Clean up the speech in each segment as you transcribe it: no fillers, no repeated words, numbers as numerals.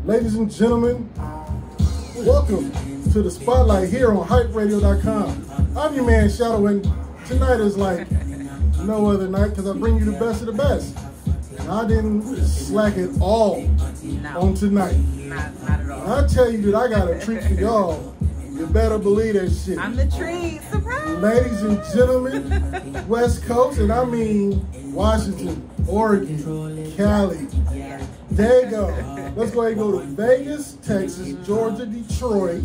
Ladies and gentlemen, welcome to the Spotlight here on hyperadio.com. I'm your man Shadow, and tonight is like no other night because I bring you the best of the best. And I didn't slack at all on tonight. Not at all. And I tell you that I got a treat for y'all. You better believe that shit. I'm the treat. Surprise! Ladies and gentlemen, West Coast, and I mean Washington, Oregon, Cali. Yeah. There you go. Let's go ahead and go to Vegas, Texas, Georgia, Detroit.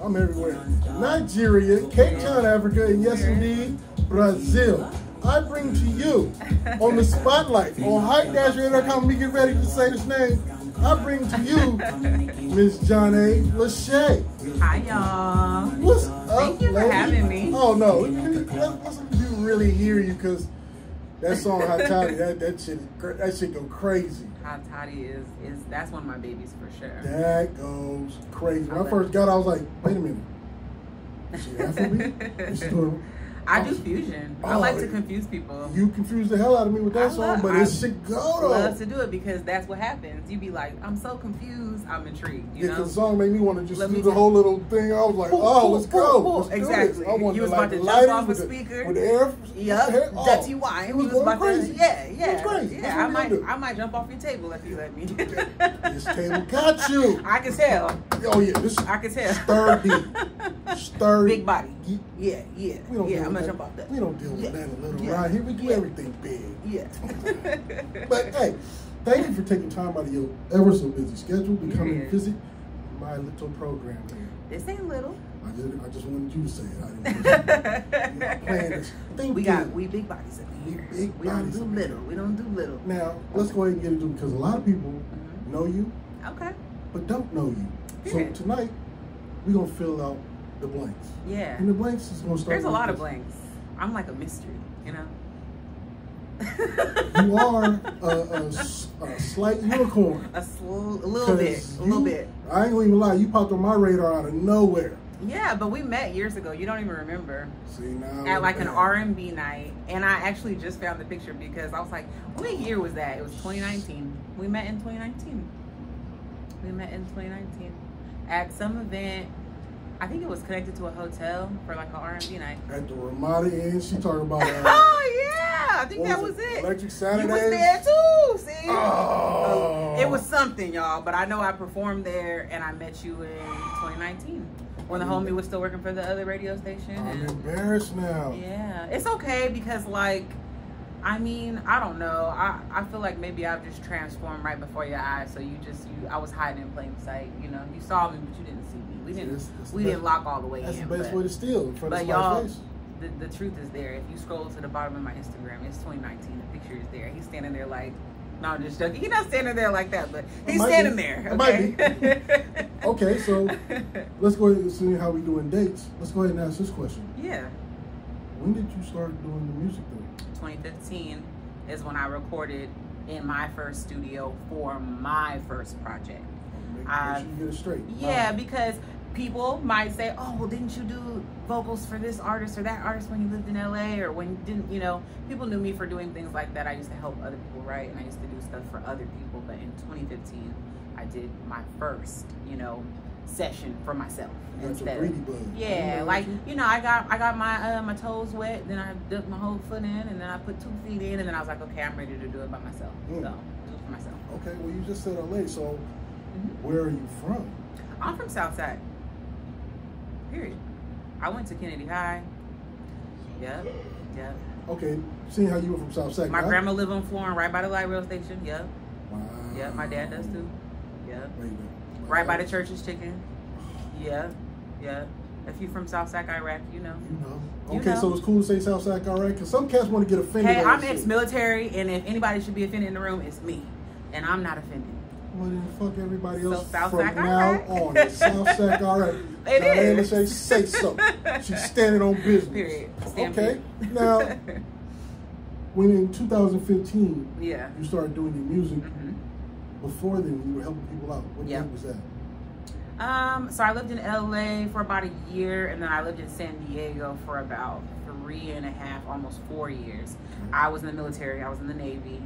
I'm everywhere. Nigeria, Cape Town, Africa, and yes indeed, Brazil. I bring to you on the Spotlight on hype-radio.com. Let me get ready to say this name. I bring to you Miss Johnny LASHA. Hi, y'all. What's up, Thank you for lady? having me. Oh no, let's do really hear you because that song Hot Toddy, that shit go crazy. Hot Toddy is that's one of my babies for sure. That goes crazy. When I first got it, I was like, wait a minute. Is she Afrobeat? Is she doing? I do fusion. I like to confuse people. You confused the hell out of me with that song, but it should go though. I love to do it because that's what happens. You be like, I'm so confused, I'm intrigued. You know? Because the song made me want to just do the whole little thing. I was like, let's go. Let's exactly. I wanted you was to, about to light jump off a speaker. With the air. Yep. Dirty wine. It was going crazy. Yeah. It was crazy. Yeah, I might jump off your table if you let me. This table got you. I can tell. Oh yeah, this I can tell. Sturdy. Big body. Yeah. I'm gonna jump off that. We don't deal with that a little right here. We do everything big. Yeah. But hey, thank you for taking time out of your ever so busy schedule to come and visit my little program here. This ain't little. I just wanted you to say it. I didn't plan this. We big bodies up here. We don't do little. We don't do little. Now let's go ahead and get into it because a lot of people know you, but don't know you. Period. So tonight we're gonna fill out the blanks. Yeah. And the blanks is gonna start. There's a lot of blanks. I'm like a mystery, you know. You are a slight unicorn. A little bit. I ain't gonna even lie. You popped on my radar out of nowhere. Yeah, but we met years ago. You don't even remember. See now. At like an R&B night, and I actually just found the picture because I was like, what year was that? It was 2019. We met in 2019. At some event. I think it was connected to a hotel for like an R&B night. At the Ramada Inn, she talking about. Oh yeah, I think that was it. Electric Saturdays. You was there too. See, oh. It was something, y'all. But I know I performed there, and I met you in 2019 when the homie was still working for the other radio station. I'm embarrassed now. Yeah, it's okay because like, I mean, I don't know. I feel like maybe I've just transformed right before your eyes. So I was hiding in plain sight. You know, you saw me, but you didn't see me. We didn't lock all the way in. That's the best way to steal in front of somebody's face. The truth is there. If you scroll to the bottom of my Instagram, it's 2019. The picture is there. He's standing there like, no, I'm just joking. He's not standing there like that, but he's standing there. Okay? Okay, so let's go ahead and see how we doing dates. Let's go ahead and ask this question. Yeah. When did you start doing the music thing? 2015 is when I recorded in my first studio for my first project. Make sure you get it straight. Yeah, because people might say, oh, well, didn't you do vocals for this artist or that artist when you lived in LA, or when you didn't, you know, people knew me for doing things like that. I used to help other people write, and I used to do stuff for other people. But in 2015, I did my first, you know, session for myself. Instead of, yeah, like, you know, I got my my toes wet, then I dipped my whole foot in, and then I put 2 feet in, and then I was like, okay, I'm ready to do it by myself. So, do it for myself. Okay, well, you just said LA, so where are you from? I'm from Southside. Period. I went to Kennedy High. Yep. Okay, seeing how you were from Southside. My grandma lived on Florin, right by the light rail station. Yep. Wow. Yep, my dad does too. Yep. Right by the church's chicken. Yeah. If you from Southside, Iraq, you know. Okay, so it's cool to say Southside, Iraq, because some cats want to get offended. Hey, I'm ex-military, and if anybody should be offended in the room, it's me, and I'm not offended. Well, then fuck everybody else so from now on. It's Southside, Iraq. It is. Say so. She's standing on business. Period. Okay. Now, when in 2015, you started doing your music. Before then, when you were helping people out, what date was that? So I lived in LA for about a year, and then I lived in San Diego for about 3.5, almost 4 years. I was in the military. I was in the Navy.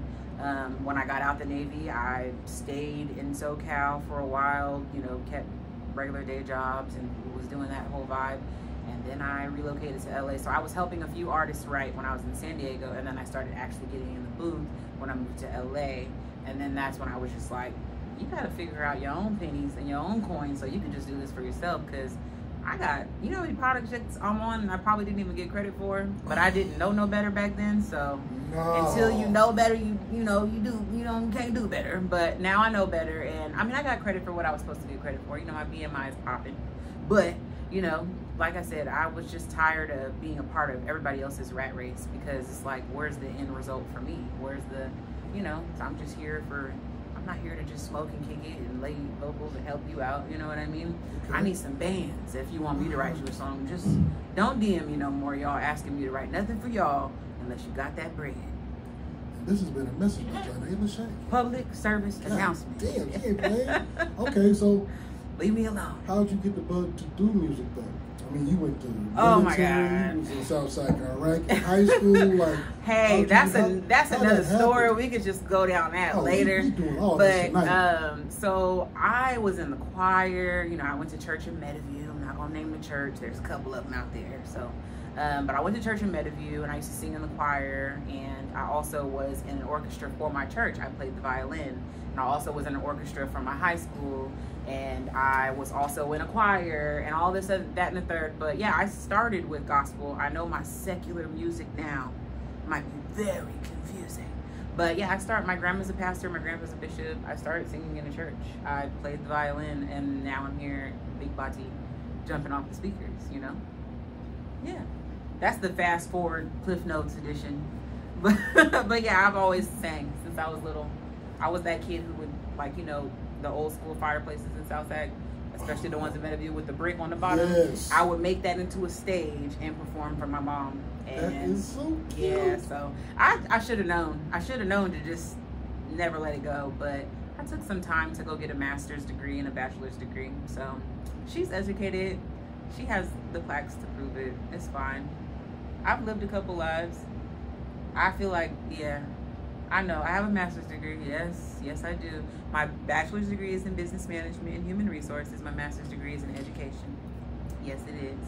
When I got out the Navy, I stayed in SoCal for a while, you know, kept regular day jobs and was doing that whole vibe. And then I relocated to LA. So I was helping a few artists write when I was in San Diego, and then I started actually getting in the booth when I moved to LA. And then that's when I was just like, you gotta figure out your own pennies and your own coins so you can just do this for yourself. Because I got, you know, the projects I'm on and I probably didn't even get credit for, but I didn't know no better back then. So until you know better, you can't do better. But now I know better, and I mean, I got credit for what I was supposed to get credit for. You know, my BMI is popping, but you know, like I said, I was just tired of being a part of everybody else's rat race, because it's like, where's the end result for me? Where's the, you know, so I'm just here for, I'm not here to just smoke and kick it and lay vocals and help you out, you know what I mean? Okay. I need some bands. If you want me to write you a song, just don't DM me no more, y'all asking me to write nothing for y'all unless you got that bread. And this has been a message by LASHA. Public service announcement. Damn, you ain't playing. Okay, so leave me alone. How'd you get the bug to do music though? I mean, you went to military, oh my God, you was in Southside Iraq, high school, like. Hey, that's another story. We could just go down that later. We doing all this tonight. So I was in the choir. You know, I went to church in Meadowview. I'm not gonna name the church. There's a couple of them out there. So, but I went to church in Meadowview, and I used to sing in the choir. And I also was in an orchestra for my church. I played the violin, and I also was in an orchestra for my high school. And I was also in a choir and all this, that, and the third. But yeah, I started with gospel. I know my secular music now might be very confusing. But yeah, my grandma's a pastor, my grandpa's a bishop. I started singing in a church. I played the violin, and now I'm here, big body, jumping off the speakers, you know? Yeah, that's the fast forward Cliff Notes edition. But yeah, I've always sang since I was little. I was that kid who would, like, you know, the old school fireplaces in Southside, especially the ones in Meadowview with the brick on the bottom. Yes. I would make that into a stage and perform for my mom. And that is so cute. Yeah, so I should have known. I should have known to just never let it go. But I took some time to go get a master's degree and a bachelor's degree. So she's educated. She has the plaques to prove it. It's fine. I've lived a couple lives. I feel like, yeah, I know. I have a master's degree. Yes, I do. My bachelor's degree is in business management and human resources. My master's degree is in education. Yes, it is.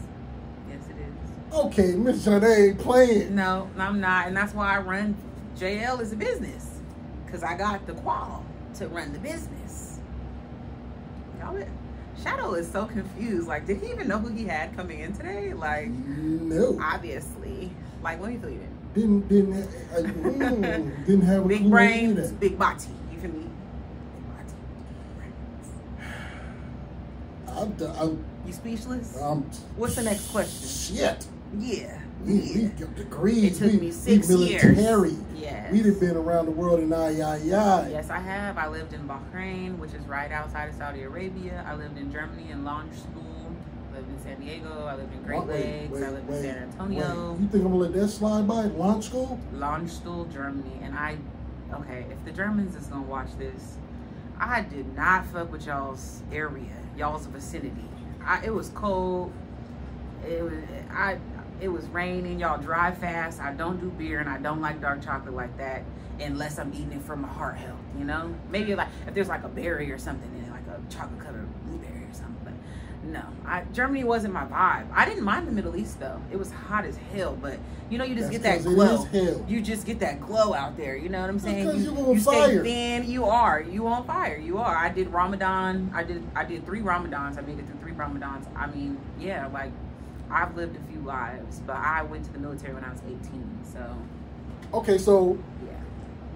Yes, it is. Okay, Miss Sade ain't playing. No, I'm not. And that's why I run JL as a business. Because I got the qual to run the business. Y'all, Shadow is so confused. Like, did he even know who he had coming in today? Like, no. Obviously. Like, let me tell you that. Didn't have a big brains, big body. You feel me? Big body. You speechless? What's the next question? Shit. Yeah. We got degrees. It took me 6 years. Yes. We've been around the world in Yes, I have. I lived in Bahrain, which is right outside of Saudi Arabia. I lived in Germany in launch school. I lived in San Diego. I lived in Great Lakes. I lived in San Antonio. You think I'm gonna let that slide by? Launch school? Launch school, Germany. And okay, if the Germans is gonna watch this, I did not fuck with y'all's area, y'all's vicinity. It was cold. It was raining. Y'all drive fast. I don't do beer, and I don't like dark chocolate like that unless I'm eating it for my heart health. You know, maybe like if there's like a berry or something in it, like a chocolate covered blueberry or something. But no, Germany wasn't my vibe. I didn't mind the Middle East though. It was hot as hell, but you know, you just get that glow. You just get that glow out there. You know what I'm saying? You stay thin. You on fire. You are. I did Ramadan. I did 3 Ramadans. I made it through 3 Ramadans. I mean, yeah, like I've lived a few lives, but I went to the military when I was 18. So. Okay, so. Yeah.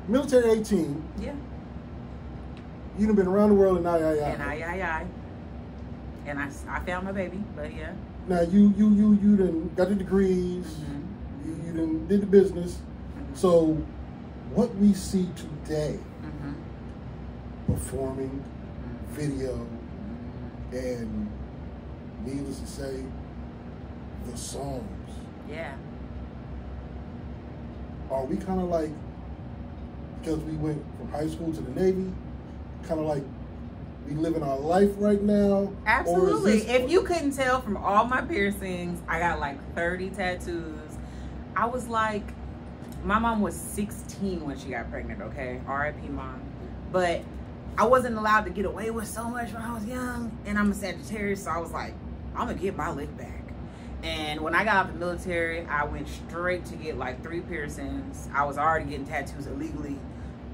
Military 18. Yeah. You done been around the world in I. And I found my baby, but yeah. Now you done got the degrees, you done did the business. So what we see today, performing, video, and needless to say, the songs. Yeah. Are we kind of like, because we went from high school to the Navy, kind of like we living our life right now? Absolutely. If you couldn't tell from all my piercings, I got like 30 tattoos. I was like, My mom was 16 when she got pregnant, okay? R.I.P. mom. But I wasn't allowed to get away with so much when I was young. And I'm a Sagittarius, so I was like, I'm gonna get my lick back. And when I got out of the military, I went straight to get like 3 piercings. I was already getting tattoos illegally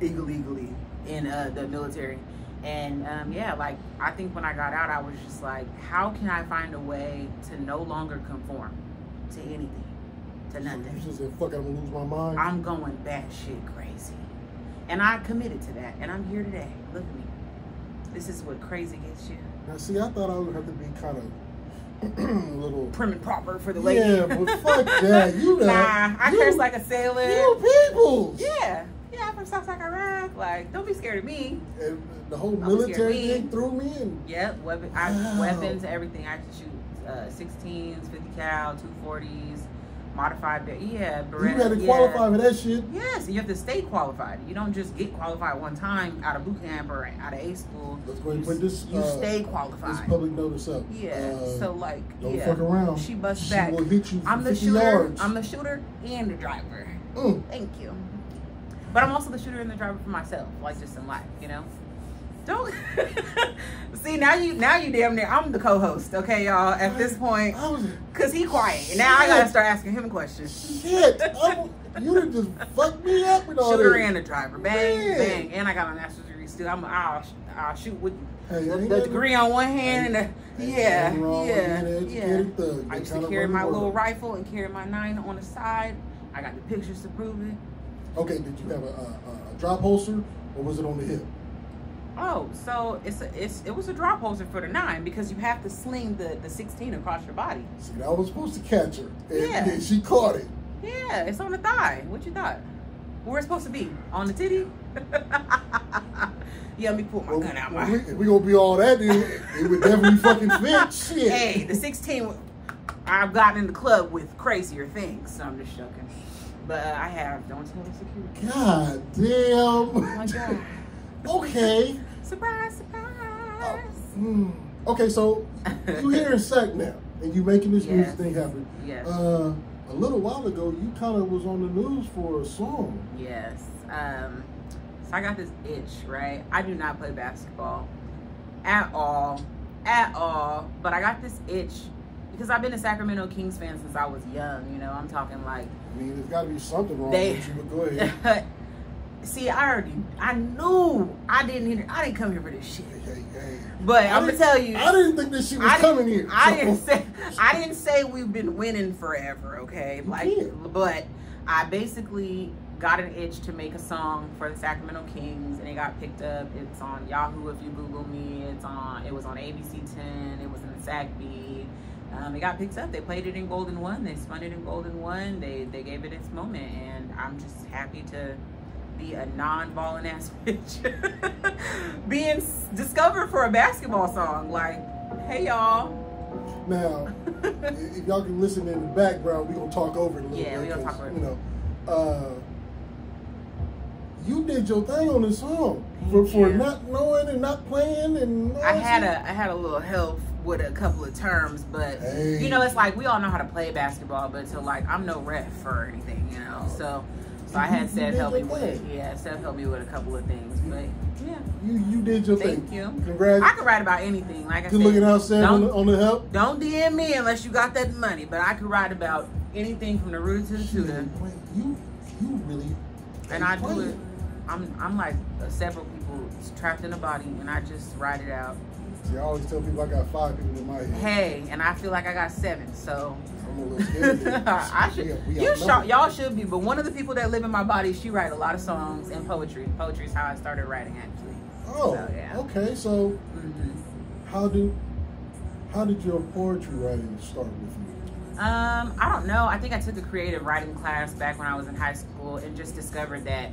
in the military. And yeah, like I think when I got out, I was just like, how can I find a way to no longer conform to anything, to nothing? You just said, fuck, I'm gonna lose my mind. I'm going batshit crazy. And I committed to that. And I'm here today. Look at me. This is what crazy gets you. Now see, I thought I would have to be kind of little prim and proper for the lady. Yeah, but fuck that. You know. Nah, I curse like a sailor. You people. Yeah. Yeah, I'm from Southside Iraq. Like, don't be scared of me. And the whole military thing threw me in. Yep, weapons, everything. I can shoot 16s, 50 cal, 240s, modified. Yeah, Beretta. You got to qualify for that shit. Yes, and you have to stay qualified. You don't just get qualified one time out of boot camp or out of A school. Let's go ahead and put this. You stay qualified. This public notice up. Yeah. So like, don't fuck around. She busts back. She will hit you for I'm the 50 shooter. yards. I'm the shooter and the driver. Thank you. But I'm also the shooter and the driver for myself, like just in life, you know. Don't see now you damn near. I'm the co-host, okay, y'all. At this point, cause he quiet. And now I gotta start asking him questions. Shit, you done just fucked me up with all shooter this. and the driver, bang, bang, and I got my master's degree still. I'll shoot with the degree on one hand and yeah. I used to carry my little rifle and carry my 9 on the side. I got the pictures to prove it. Okay, did you have a drop holster or was it on the hip? Oh, so it was a drop holster for the 9 because you have to sling the 16 across your body. See, I was supposed to catch her, and she caught it. Yeah, it's on the thigh. What you thought? Where it's supposed to be? On the titty? Yeah, let me pull my gun out. If we gonna be all that, then it would definitely fucking fit. Shit. Hey, the 16, I've gotten in the club with crazier things, so I'm just joking. But I have. Don't tell the security. God damn. Oh my God. Okay. Surprise, surprise. Okay, so you here in SAC now, and you making this music thing happen. Yes. A little while ago, you kind of was on the news for a song. Yes. So I got this itch, right? I do not play basketball at all. But I got this itch because I've been a Sacramento Kings fan since I was young. You know, I'm talking like. I mean, there's got to be something wrong with you, but go ahead. See, I knew I didn't come here for this shit. Hey. But I'm gonna tell you, I didn't think this shit was coming here. I didn't say we've been winning forever, okay? But I basically got an itch to make a song for the Sacramento Kings, and it got picked up. It's on Yahoo if you Google me. It was on ABC 10. It was in the SAC-B. It got picked up. They played it in Golden One. They spun it in Golden One. They gave it its moment, and I'm just happy to be a non-balling ass bitch being discovered for a basketball song. Like, hey y'all. Now, if y'all can listen in the background, we're gonna talk over it a little bit. Yeah, we're gonna talk over it. You know, you did your thing on this song for not knowing and not playing and. I had a little help with a couple of terms, but you know, it's like we all know how to play basketball, but so like I'm no ref or anything, you know. So I had Seth help me with it. Yeah, Seth helped me with a couple of things, but yeah. You did your thing. Thank you. Congrats. I could write about anything. Like I said, good looking out, Seth, on the help. Don't DM me unless you got that money, but I could write about anything from the rooter to the tutor. You really. And I do it. I'm like several people trapped in a body, and I just write it out. See, I always tell people I got 5 people in my head. Hey, and I feel like I got 7, so. I'm a little scared. Y'all should be, but one of the people that live in my body, she write a lot of songs and poetry. Poetry is how I started writing, actually. Oh, so, yeah. Okay. So, how did your poetry writing start with you? I don't know. I think I took a creative writing class back when I was in high school and just discovered that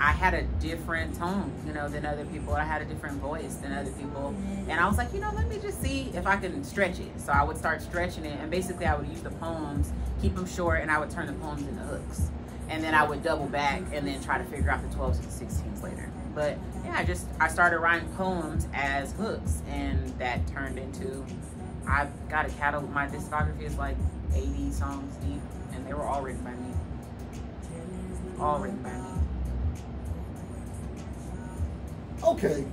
I had a different tone, you know, than other people. I had a different voice than other people. And I was like, you know, let me just see if I can stretch it. So I would start stretching it. And basically I would use the poems, keep them short, and I would turn the poems into hooks. And then I would double back and then try to figure out the 12s and the 16s later. But yeah, I started writing poems as hooks. And that turned into, I've got a catalog. My discography is like 80 songs deep. And they were all written by me. All written by me. Okay.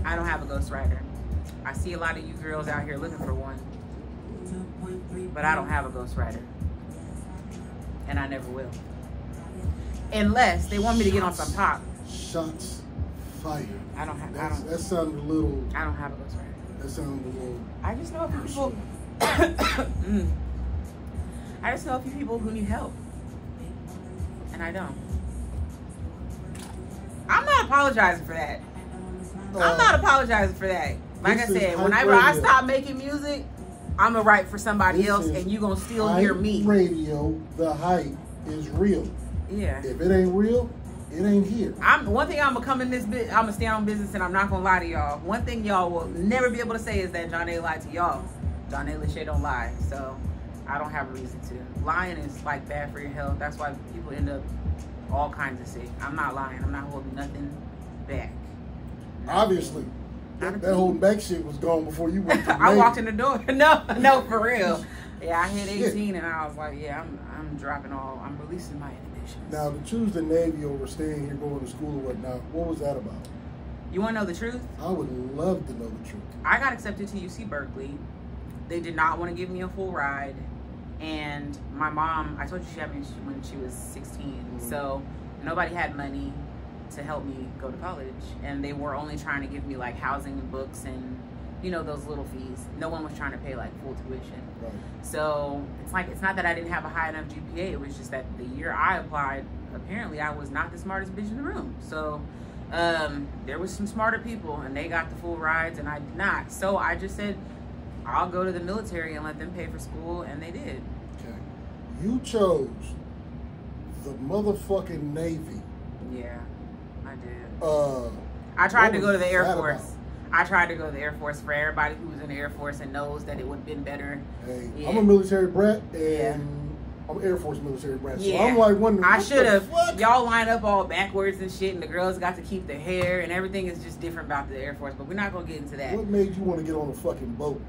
I don't have a ghostwriter. I see a lot of you girls out here looking for one. But I don't have a ghostwriter. And I never will. Unless they want me to get on some pop. Shots fired. I don't have that sounded a little. I don't have a ghostwriter. That sounded a little. I just know a few people. I just know a few people who need help. And I don't. I'm not apologizing for that. I'm not apologizing for that. Like I said, whenever I stop making music, I'm going to write for somebody else and you're going to still hear me. Radio, the hype is real. Yeah. If it ain't real, it ain't here. One thing I'm going to come in this bit, I'm going to stand on business and I'm not going to lie to y'all. One thing y'all will never be able to say is that John A lied to y'all. John A LASHA don't lie. So I don't have a reason to. Lying is like bad for your health. That's why people end up all kinds of sick. I'm not lying. I'm not holding nothing back. Obviously. That holding back shit was gone before you went to I walked in the door. No, for real. Yeah, I hit 18 and I was like, yeah, I'm dropping all. I'm releasing my inhibitions. Now, to choose the Navy over staying here, going to school or whatnot, what was that about? You want to know the truth? I would love to know the truth. I got accepted to UC Berkeley. They did not want to give me a full ride. And my mom, I told you she had me when she was 16. Mm-hmm. So nobody had money to help me go to college. And they were only trying to give me like housing and books and, you know, those little fees. No one was trying to pay like full tuition. Right. So it's not that I didn't have a high enough GPA. It was just that the year I applied, apparently I was not the smartest bitch in the room. So there was some smarter people and they got the full rides and I did not. So I just said, I'll go to the military and let them pay for school, and they did. Okay. You chose the motherfucking Navy. Yeah, I did. I tried to go to the Air Force. I tried to go to the Air Force. For everybody who's in the Air Force and knows that it would have been better. Hey, yeah. I'm a military brat, and I'm Air Force military brat. So I'm like wondering. I should have. Y'all line up all backwards and shit, and the girls got to keep their hair, and everything is just different about the Air Force. But we're not gonna get into that. What made you want to get on a fucking boat?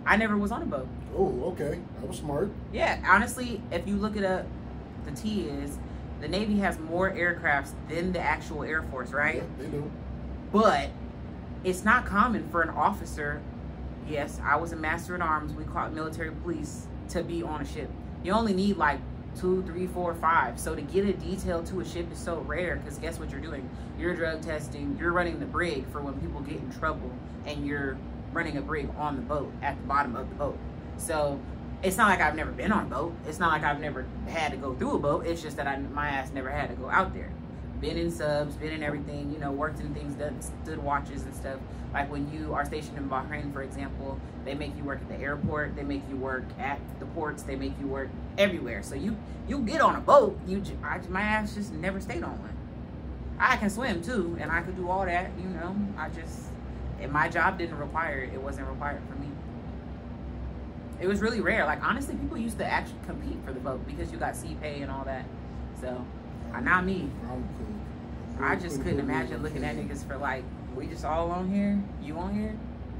I never was on a boat. Oh, okay. That was smart. Yeah, honestly, if you look it up, the T is, the Navy has more aircrafts than the actual Air Force, right? Yeah, they do. But it's not common for an officer, yes, I was a master at arms, we call it military police, to be on a ship. You only need like 2, 3, 4, 5. So to get a detail to a ship is so rare because guess what you're doing? You're drug testing, you're running the brig for when people get in trouble and you're running a brig on the boat, at the bottom of the boat. So it's not like I've never been on a boat. It's not like I've never had to go through a boat. It's just that my ass never had to go out there. Been in subs, been in everything, you know, worked in things, done, stood watches and stuff. Like when you are stationed in Bahrain, for example, they make you work at the airport, they make you work at the ports, they make you work everywhere. So you get on a boat, my ass just never stayed on one. I can swim too, and I could do all that, you know. And my job didn't require it. It wasn't required for me. It was really rare. Like, honestly, people used to actually compete for the boat because you got sea pay and all that. So, not me. I'm cool. I just couldn't imagine looking at niggas for like, we just all on here? You on here?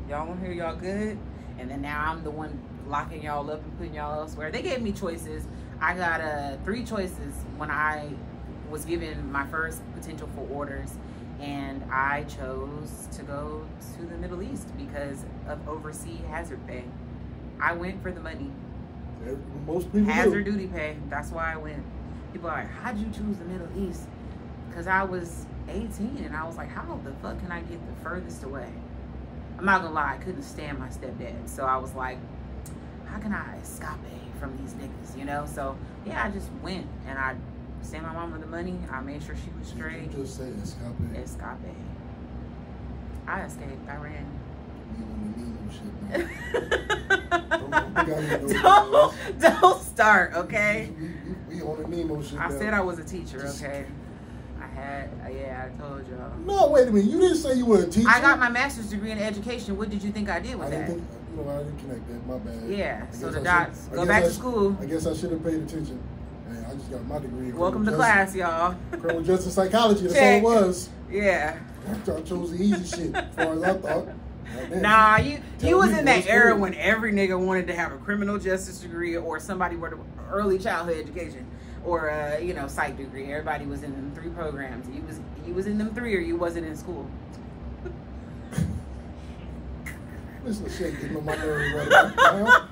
Y'all on here? Y'all good? And then now I'm the one locking y'all up and putting y'all elsewhere. They gave me choices. I got 3 choices when I was given my first potential for orders. And I chose to go to the Middle East because of overseas hazard pay. I went for the money. Most people hazard do. Duty pay. That's why I went. People are like, how'd you choose the Middle East? Because I was 18 and I was like, how the fuck can I get the furthest away? I'm not gonna lie, I couldn't stand my stepdad. So I was like, how can I escape from these niggas, you know? So yeah, I just went and I sent my mama the money. I made sure she was straight. You just say escape. Escape. I escaped. I ran. Don't start, okay? We on the Nemo shit. I said I was a teacher, okay? I told y'all. No, wait a minute. You didn't say you were a teacher. I got my master's degree in education. What did you think I did with that? I didn't connect that. My bad. Yeah, so the dots. Go back to school. I guess I should have paid attention. Man, I just got my degree. Welcome to class, y'all. Criminal justice psychology. That's all it was. Yeah. I chose the easy shit as far as I thought. Nah, you was in that era when every nigga wanted to have a criminal justice degree or somebody were early childhood education. or a, you know, psych degree. Everybody was in them 3 programs. You was in them 3 or you wasn't in school. Listen to shit getting on my nerves right about now.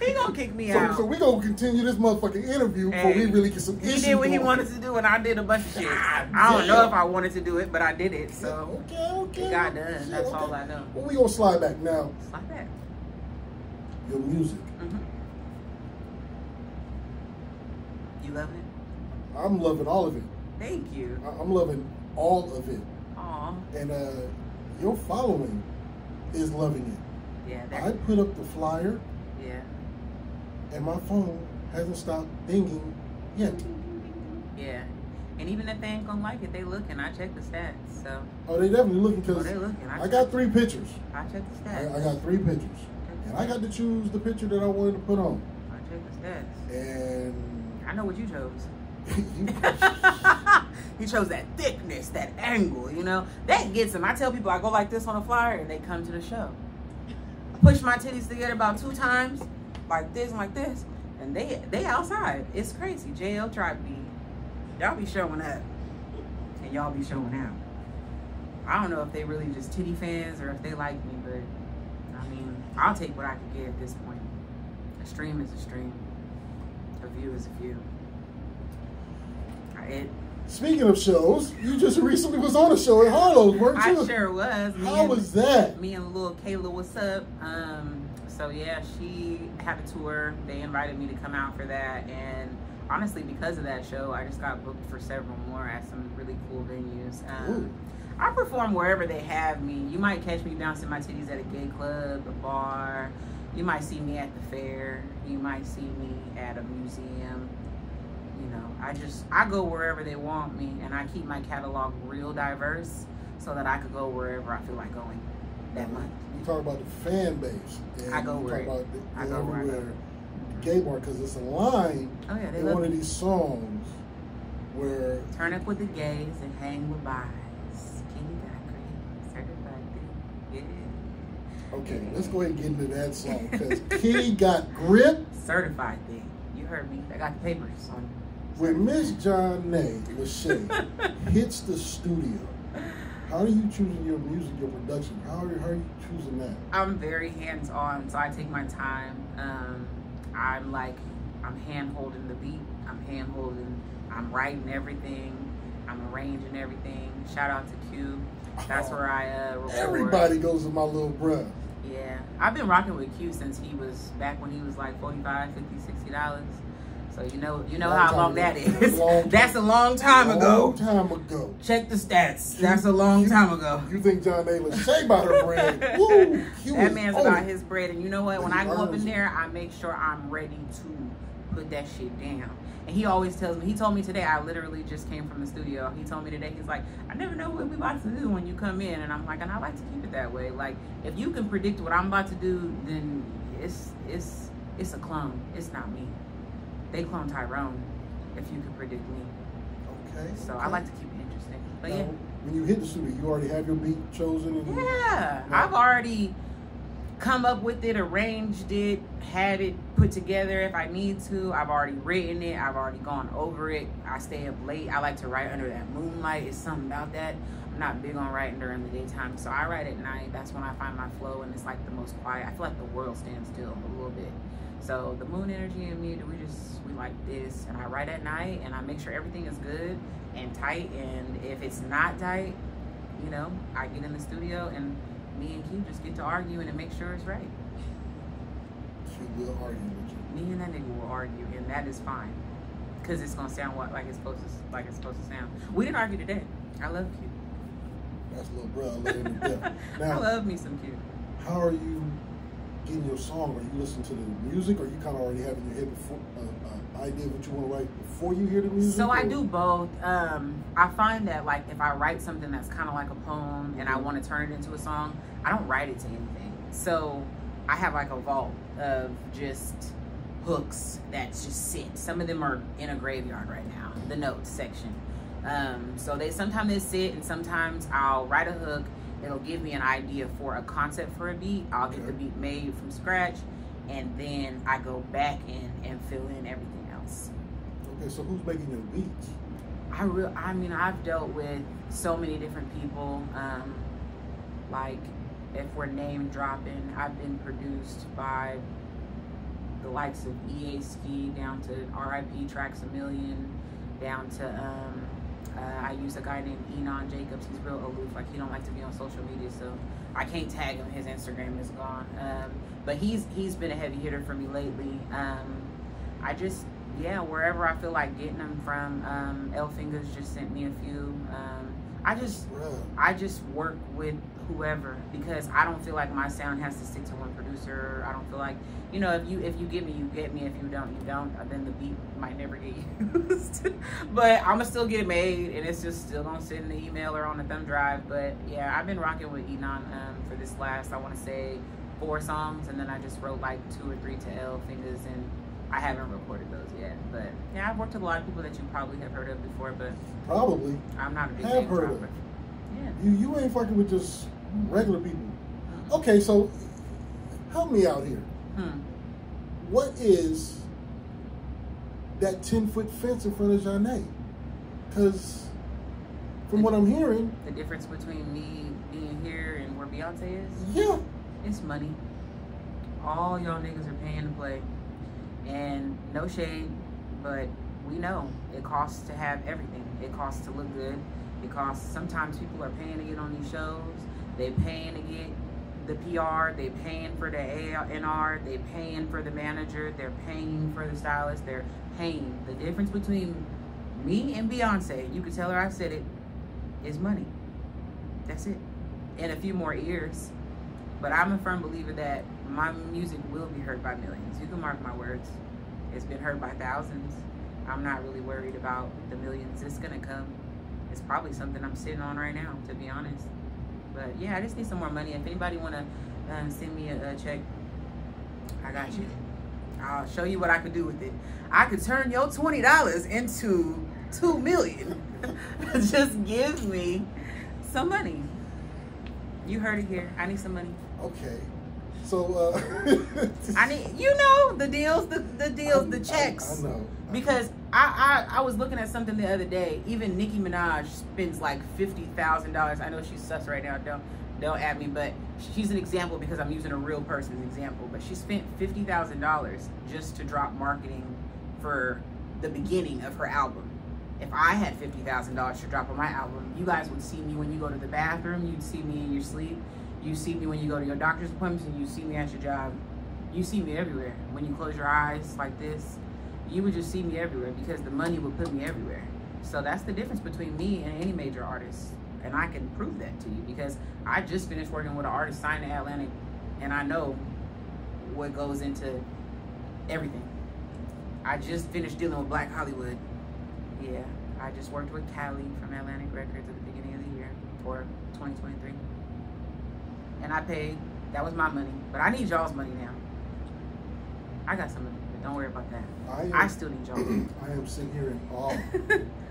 He gonna kick me out. So we gonna continue this motherfucking interview before we really get some issues. He did what he wanted to do, and I did a bunch of shit. I don't know if I wanted to do it, but I did it. So okay. It got done. That's all I know. Well, we gonna slide back now. Slide back. Your music. You loving it? I'm loving all of it. Thank you. I'm loving all of it. Aw. And your following is loving it. Yeah. I put up the flyer. Yeah. And my phone hasn't stopped dinging yet. Yeah. And even if they ain't gonna like it, they looking. I check the stats. So. Oh, they definitely looking because they looking. I got 3 pictures. I check the stats. I got 3 pictures. And I got to choose the picture that I wanted to put on. I check the stats. And I know what you chose. He chose that thickness, that angle, you know. That gets him. I tell people I go like this on a flyer and they come to the show. I push my titties together about 2 times, like this and like this, and they outside. It's crazy. JL Tribe be, y'all be showing up and y'all be showing out. I don't know if they really just titty fans or if they like me, but I mean, I'll take what I can get at this point. A stream is a stream. A view is a view. Speaking of shows, you just recently was on a show at Harlow's, weren't you? I sure was. How was that? Me and little Kayla, what's up? So yeah, she had a tour. They invited me to come out for that, and honestly, because of that show, I just got booked for several more at some really cool venues. I perform wherever they have me. You might catch me bouncing my titties at a gay club, a bar. You might see me at the fair. You might see me at a museum. You know, I go wherever they want me, and I keep my catalog real diverse so that I could go wherever I feel like going that month. You talk about the fan base. And I go where I go everywhere. Gay bar, because it's a line in one of these songs where turn up with the gays and hang with buys. Kenny got great certified thing. Yeah. Okay, let's go ahead and get into that song because Kitty got grip. Certified thing. You heard me. I got the papers on. When Miss Johnay LASHA hits the studio, how are you choosing your music, your production? How are you choosing that? I'm very hands-on, so I take my time. I'm hand-holding the beat. I'm writing everything. I'm arranging everything. Shout out to Q. That's where I record. Everybody goes to my little bruh. Yeah. I've been rocking with Q since he was back when he was like $45, $50, $60. So you know how long that is. That's a long time ago. Long time ago. Check the stats. That's a long time ago. You think Johnay LASHA about her bread? Woo, that man's about his bread. And you know what? When I go up in there, I make sure I'm ready to put that shit down. And he always tells me, he told me today, I literally just came from the studio. He told me today, he's like, I never know what we about to do when you come in. And I'm like, and I like to keep it that way. Like, if you can predict what I'm about to do, then it's a clone. It's not me. They clone Tyrone, if you can predict me. Okay. So I like to keep it interesting. But now, yeah. When you hit the studio, you already have your beat chosen? And yeah. I've already come up with it, arranged it, had it put together if I need to. I've already written it. I've already gone over it. I stay up late. I like to write under that moonlight. It's something about that. I'm not big on writing during the daytime. So I write at night. That's when I find my flow, and it's like the most quiet. I feel like the world stands still a little bit. So the moon energy and me, we like this, and I write at night, and I make sure everything is good and tight, and if it's not tight, you know, I get in the studio, and me and Q just get to arguing and make sure it's right. She will argue with you. Me and that nigga will argue, and that is fine, because it's gonna sound like it's supposed to sound. We didn't argue today. I love Q. That's little bro. I love him to death. Now, I love me some Q. How are you getting your song? Are you listening to the music, or you kind of already have in your head before idea of what you want to write before you hear the music? So I do both. I find that like if I write something that's kind of like a poem and I want to turn it into a song, I don't write it to anything. So I have like a vault of just hooks that just sit. Some of them are in a graveyard right now, the notes section. So sometimes they sit, and sometimes I'll write a hook. It'll give me an idea for a concept for a beat. I'll get the beat made from scratch, and then I go back in and fill in everything else. Okay, so who's making your beats? I mean, I've dealt with so many different people. Like, if we're name dropping, I've been produced by the likes of EA Ski, down to RIP Tracks a Million, down to I use a guy named Enon Jacobs. He's real aloof, like he don't like to be on social media, so I can't tag him. His Instagram is gone. But he's been a heavy hitter for me lately. I just, yeah, wherever I feel like getting them from. L Fingers just sent me a few. I just work with whoever, because I don't feel like my sound has to stick to one producer. I don't feel like, you know, if you get me, you get me. If you don't, you don't. Then the beat might never get used. But I'm gonna still get it made, and it's just still gonna sit in the email or on the thumb drive. But yeah, I've been rocking with Enon for this last, I want to say, 4 songs, and then I just wrote like 2 or 3 to L Fingers, and I haven't recorded those yet. But yeah, I've worked with a lot of people that you probably have heard of before, but probably I'm not a big have heard of. Yeah. You ain't fucking with just regular people. Okay, so help me out here. What is that 10-foot fence in front of Janae? Because from what I'm hearing, the difference between me being here and where Beyonce is, yeah, it's money. All y'all niggas are paying to play, and no shade, but we know it costs to have everything. It costs to look good. It costs. Sometimes people are paying to get on these shows. They paying to get the PR, they paying for the A&R, they paying for the manager, they're paying for the stylist, they're paying. The difference between me and Beyonce, you can tell her I said it, is money. That's it. And a few more ears. But I'm a firm believer that my music will be heard by millions. You can mark my words. It's been heard by thousands. I'm not really worried about the millions. It's gonna come. It's probably something I'm sitting on right now, to be honest. But yeah, I just need some more money. If anybody want to send me a check, I got you. I'll show you what I could do with it. I could turn your $20 into $2 million. Just give me some money. You heard it here. I need some money. Okay. So I need, you know, the deals, the deals, the checks. I know. Because I was looking at something the other day. Even Nicki Minaj spends like $50,000. I know she sucks right now. Don't at me, but she's an example because I'm using a real person's example. But she spent $50,000 just to drop marketing for the beginning of her album. If I had $50,000 to drop on my album, you guys would see me when you go to the bathroom. You'd see me in your sleep. You see me when you go to your doctor's appointments, and you see me at your job. You see me everywhere. When you close your eyes like this, you would just see me everywhere because the money would put me everywhere. So that's the difference between me and any major artist. And I can prove that to you because I just finished working with an artist signed to Atlantic, and I know what goes into everything. I just finished dealing with Black Hollywood. Yeah, I just worked with Callie from Atlantic Records at the beginning of the year for 2023. And I paid. That was my money. But I need y'all's money now. I got some money, but don't worry about that. I still need y'all's money. I am sitting here in awe.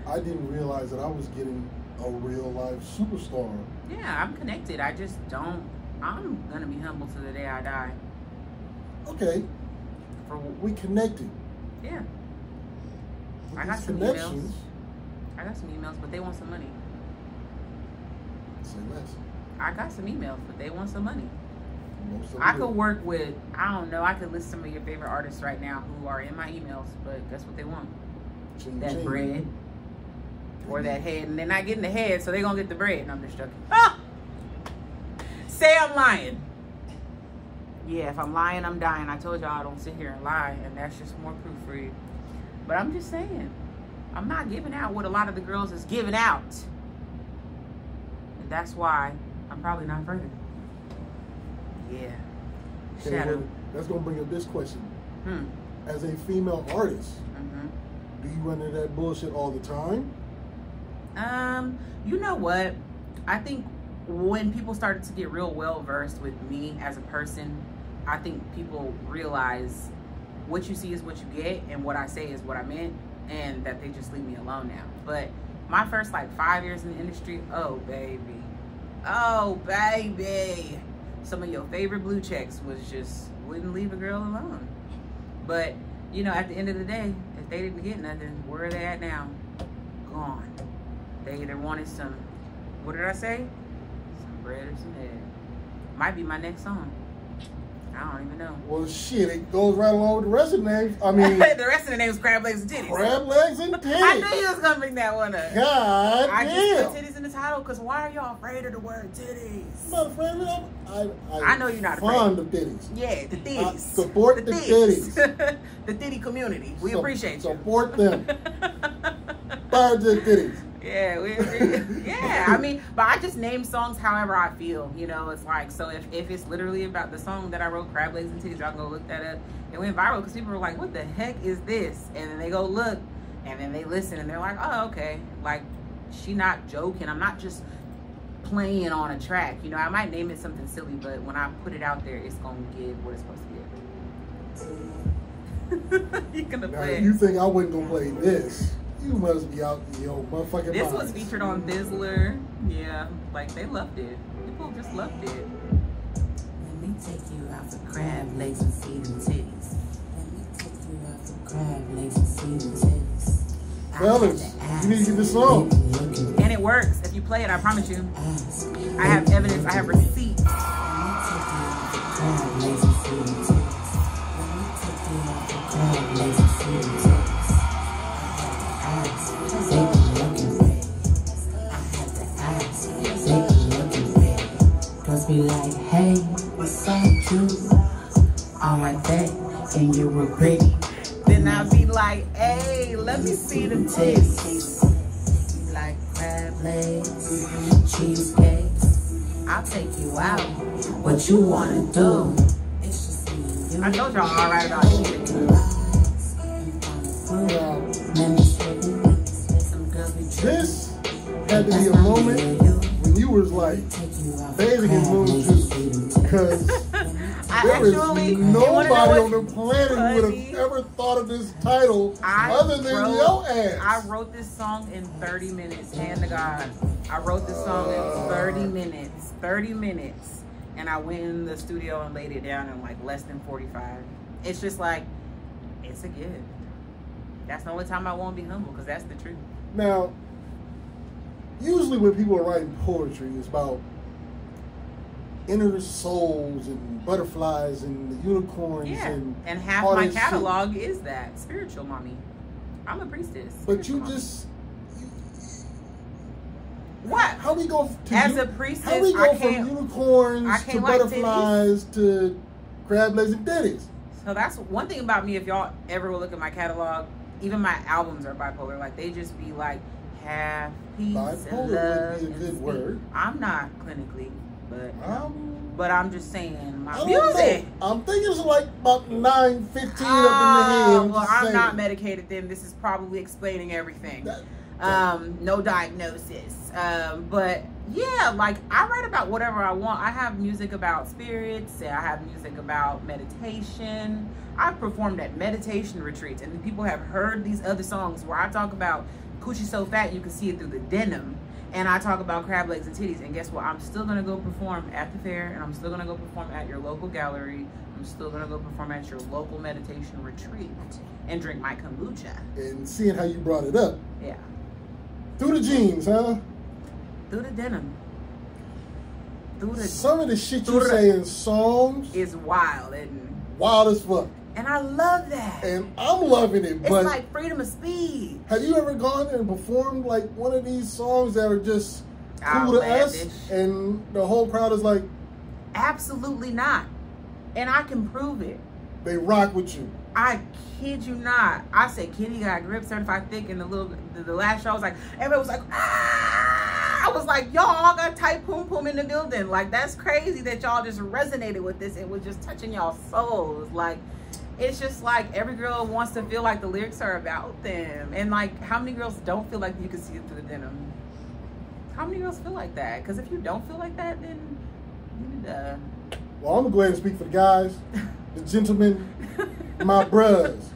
I didn't realize that I was getting a real life superstar. Yeah, I'm connected. I just don't. I'm going to be humble to the day I die. Okay. We connected. Yeah. With I got some emails. I got some emails, but they want some money. Say less. I got some emails, but they want some money. I could work with, I don't know, I could list some of your favorite artists right now who are in my emails, but guess what they want? That bread or that head, and they're not getting the head, so they're going to get the bread. And I'm just joking. Ah! Say I'm lying. Yeah, if I'm lying, I'm dying. I told y'all I don't sit here and lie, and that's just more proof for you. But I'm just saying, I'm not giving out what a lot of the girls is giving out. And that's why I'm probably not further. Yeah. Okay, Shadow. well, that's going to bring up this question. As a female artist, do you run into that bullshit all the time? You know what? I think when people started to get real well versed with me as a person, I think people realize what you see is what you get, and what I say is what I meant, and that they just leave me alone now. But my first like 5 years in the industry, oh baby, some of your favorite blue checks was just wouldn't leave a girl alone. But you know, at the end of the day, if they didn't get nothing, where are they at now? Gone. They either wanted some, what did I say? Some bread or some head. Might be my next song. I don't even know. Well, shit, it goes right along with the rest of the names. I mean, the rest of the name is Crab Legs and Titties. Crab Legs and Titties. I knew you was gonna bring that one up. God I damn. just put titties in the title because why are y'all afraid of the word titties? I'm not afraid of them. I know you're not afraid. Fond of titties. Yeah, the titties. Support the titties. The titty community. We appreciate you. Support them. Fire the titties. Yeah, yeah. I mean, but I just name songs however I feel. You know, it's like, so if it's literally about the song that I wrote, Crab Legs and Titties, y'all can go look that up. It went viral because people were like, what the heck is this? And then they go look, and then they listen, and they're like, oh, okay. Like, she not joking. I'm not just playing on a track. You know, I might name it something silly, but when I put it out there, it's going to give what it's supposed to give. You're going to play it. You think I wasn't going to play this? You must be out your motherfucking This minds. was featured on Thizzler. Yeah, like they loved it. People just loved it. Let me take you out for crab legs and see them titties. Let me take you out for crab legs and see them titties. Fellas, you need to get this song. And it works. If you play it, I promise you. I have evidence. I have receipts. Let me take you out for crab legs and see them titties. Let me take you out for crab legs and see them titties. They been looking big. I had to ask. They been looking big. Girls be like, hey, what's up, you? I'm right there, and you were pretty. Then I'll be like, hey, let me see them titties. Like crab legs, cheesecakes. I'll take you out. What you wanna do? It's just me and you. I told y'all all right about shit. This had to be a moment when you was like bathing in moon too, because there is nobody on the planet who would have ever thought of this title other than your ass. I wrote this song in 30 minutes, hand to God. I wrote this song in 30 minutes. 30 minutes. And I went in the studio and laid it down in like less than 45. It's just like, it's a gift. That's the only time I won't be humble, because that's the truth. Now, usually when people are writing poetry, it's about inner souls and butterflies and the unicorns. Yeah, and half all my this catalog shit. is that. Spiritual mommy. I'm a priestess. But you Spiritual just... What? How we go to As a priestess, how we go from unicorns to like butterflies to crab legs and titties? So that's one thing about me. If y'all ever will look at my catalog, even my albums are bipolar. Like, they just be like half peace and love. Bipolar would be a good word. I'm not clinically, but I'm just saying my I don't music. know. I'm thinking it's like about 9:15 up in the head. Well, I'm not medicated then. This is probably explaining everything. No diagnosis. But yeah, like, I write about whatever I want. I have music about spirits. I have music about meditation. I've performed at meditation retreats, and people have heard these other songs where I talk about coochie so fat you can see it through the denim, and I talk about crab legs and titties. And guess what? I'm still gonna go perform at the fair, and I'm still gonna go perform at your local gallery. I'm still gonna go perform at your local meditation retreat and drink my kombucha. And seeing how you brought it up. Yeah. Through the jeans, huh? Through the denim. Some of the shit you say in songs is wild, and wild as fuck. And I love that. And I'm loving it. It's but like freedom of speech. Have you ever gone and performed like one of these songs that are just cool to us, and the whole crowd is like, absolutely not. And I can prove it. They rock with you. I kid you not. I said Kitty got grip certified thick, and the last show was like, everybody was like, ah! I was like, y'all all got tight poom poom in the building. Like, that's crazy that y'all just resonated with this. It was just touching y'all souls. Like, it's just like every girl wants to feel like the lyrics are about them. And like, how many girls don't feel like you can see it through the denim? How many girls feel like that? Because if you don't feel like that, then you need to... Well, I'm going to go ahead and speak for the guys, the gentlemen, my bros.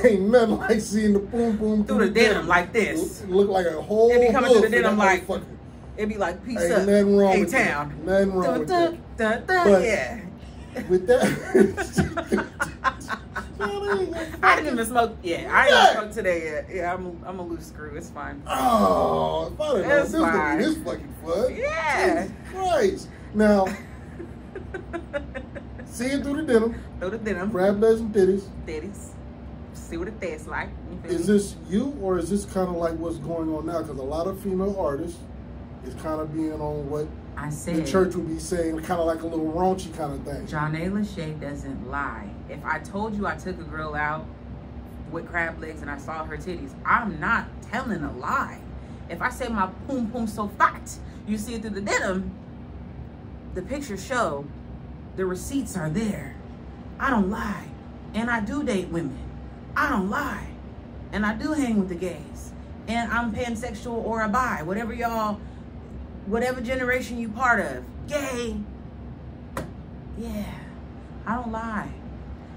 Ain't nothing like seeing the boom boom through the denim like this. It look like a whole... It be coming through the denim like... It be like, peace up, nothing wrong with A-Town. Nothing wrong with that. But yeah. With that... I didn't even smoke yet. I ain't smoked today yet. Yeah, I'm a loose screw. It's fine. Oh, if I didn't know It's this was gonna fine. be this fucking fun. Yeah. Jesus Christ. Now, see it through the denim. Throw the denim. Grab legs and titties. Titties. See what it tastes like. You feel Is me? this you, or is this kind of like what's going on now? Because a lot of female artists is kind of being on what I the said church would be saying, kind of like a little raunchy kind of thing. LASHA doesn't lie. If I told you I took a girl out with crab legs and I saw her titties, I'm not telling a lie. If I say my poom poom so fat, you see it through the denim, the pictures show, the receipts are there. I don't lie. And I do date women. I don't lie. And I do hang with the gays. And I'm pansexual or a bi, whatever y'all, whatever generation you part of. Gay. Yeah, I don't lie.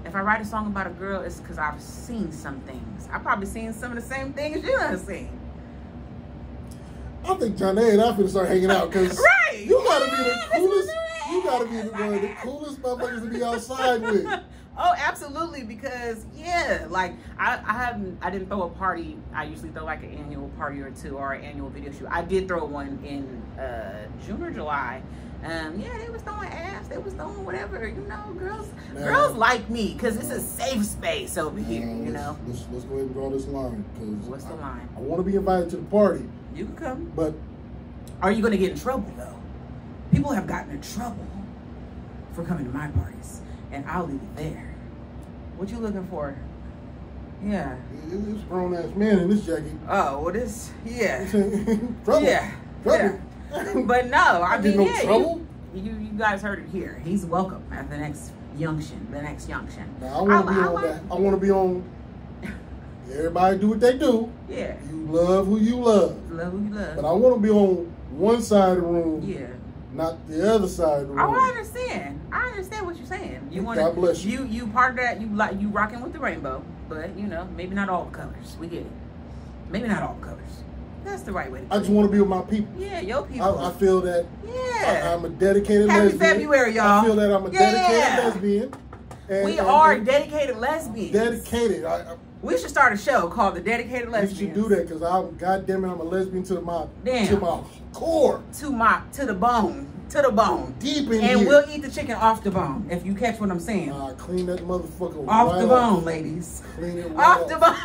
If I write a song about a girl, it's because I've seen some things. I've probably seen some of the same things you done seen. I think Johnny and I finna start hanging out because Right. you gotta be the Let's coolest. do it. You gotta be one of the coolest motherfuckers to be outside with. Oh, absolutely, because yeah, like I didn't throw a party. I usually throw like an annual party or two or an annual video shoot. I did throw one in June or July. Yeah, they was throwing ass, they was throwing whatever, you know, girls like me because it's a safe space over here, you know. Let's go ahead and draw this line. What's the line? I want to be invited to the party. You can come. But are you gonna get in trouble though? People have gotten in trouble for coming to my parties, and I'll leave it there. What you looking for? Yeah. It's grown ass man in this jacket. Oh, well, this, yeah. Trouble. Yeah. Trouble. Yeah. But no, I mean, no yeah, trouble. you guys heard it here. He's welcome at the next junction. Now, I want to be on that. I want to be on. Everybody do what they do. Yeah. You love who you love. Love who you love. But I want to be on one side of the room. Yeah. Not the other side of the room. Oh, I understand. I understand what you're saying. You want God bless you. You part of that. You rocking with the rainbow, but you know, maybe not all the colors. We get it. Maybe not all the colors. That's the right way to do it. I just want to be with my people. Yeah, your people. I feel that. Yeah. I'm a dedicated Happy lesbian. February, y'all. I feel that I'm a dedicated lesbian. We are dedicated lesbians. Dedicated. We should start a show called The Dedicated Lesbians. We should do that because goddamn it, I'm a lesbian to my core. To the bone. Deep in and here. we'll eat the chicken off the bone, if you catch what I'm saying. Clean that motherfucker off right the bone, ladies. Clean it right off the bone.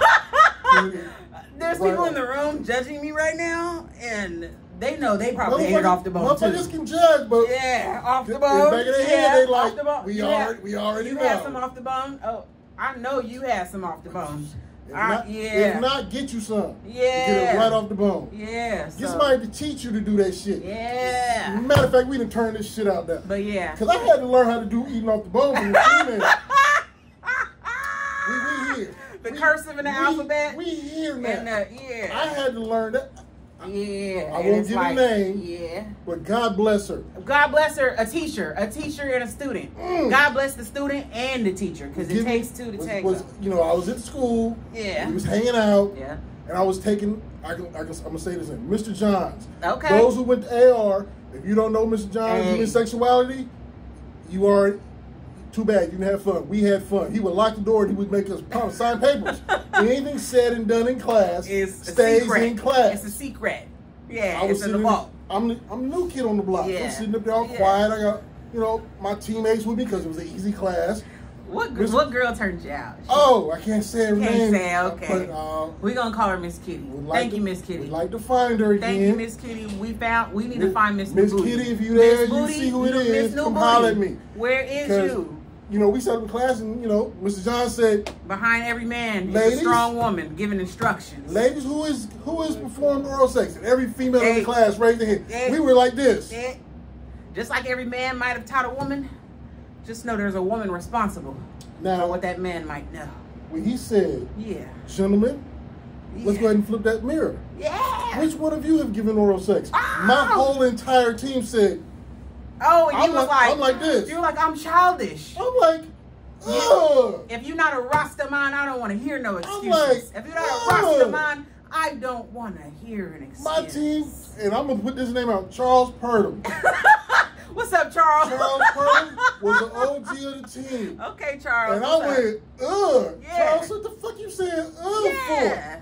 There's right people in the room judging me right now, and they know they probably ate it off the bone too. Motherfuckers can judge, but yeah, off the bone. Back in their head, they like, off the bone. we already you know. You had some off the bone? Oh, I know you had some off the bone. If not, get you some. Yeah. Get it right off the bone. Yeah. Get somebody to teach you to do that shit. Yeah. Matter of fact, we done turned this shit out now. But yeah. Because I had to learn how to do eating off the bone from the female. we here. The cursive in the alphabet. We here now. And, yeah. I had to learn that. Yeah. I won't give a name. Yeah. But God bless her. God bless her. A teacher and a student. God bless the student and the teacher, because it takes two to tango. You know, I was at school. Yeah. We was hanging out. Yeah. And I was taking, I'm going to say this in, Mr. Johns. Okay. Those who went to AR, if you don't know Mr. Johns' human sexuality, you are, too bad, you didn't have fun. We had fun. He would lock the door and he would make us sign papers. Anything said and done in class stays in class. It's a secret. Yeah, I was it's in the vault. I'm the new kid on the block. Yeah. I'm sitting up there all quiet. I got, my teammates with me because it was an easy class. What girl turned you out? I can't say her name. Can't say, okay. But, we're going to call her Miss Kitty. Thank you, Miss Kitty. We'd like to find her again. Thank you, Miss Kitty. We need to find Miss Miss Kitty, if you there, you see who it is, come holler at me. Where is you? We sat in class and, Mr. John said, behind every man is ladies, a strong woman giving instructions. Ladies, who is performed oral sex? And every female in the class raised their hand. We were like this. Just like every man might have taught a woman, just know there's a woman responsible for what that man might know. When he said, gentlemen, let's go ahead and flip that mirror. Yeah. Which one of you have given oral sex? Oh. My whole entire team said, oh, and you was like, I'm like this. You're like, I'm childish. I'm like, ugh. If you're not a Rasta man, I don't want to hear no excuses. I'm like, if you're not a Rasta man, I don't want to hear an excuse. My team, and I'm going to put this name out, Charles Purdom. What's up, Charles? Charles Purdy was the OG of the team. Okay, Charles. And I went, ugh. Yeah. Charles, what the fuck you saying for?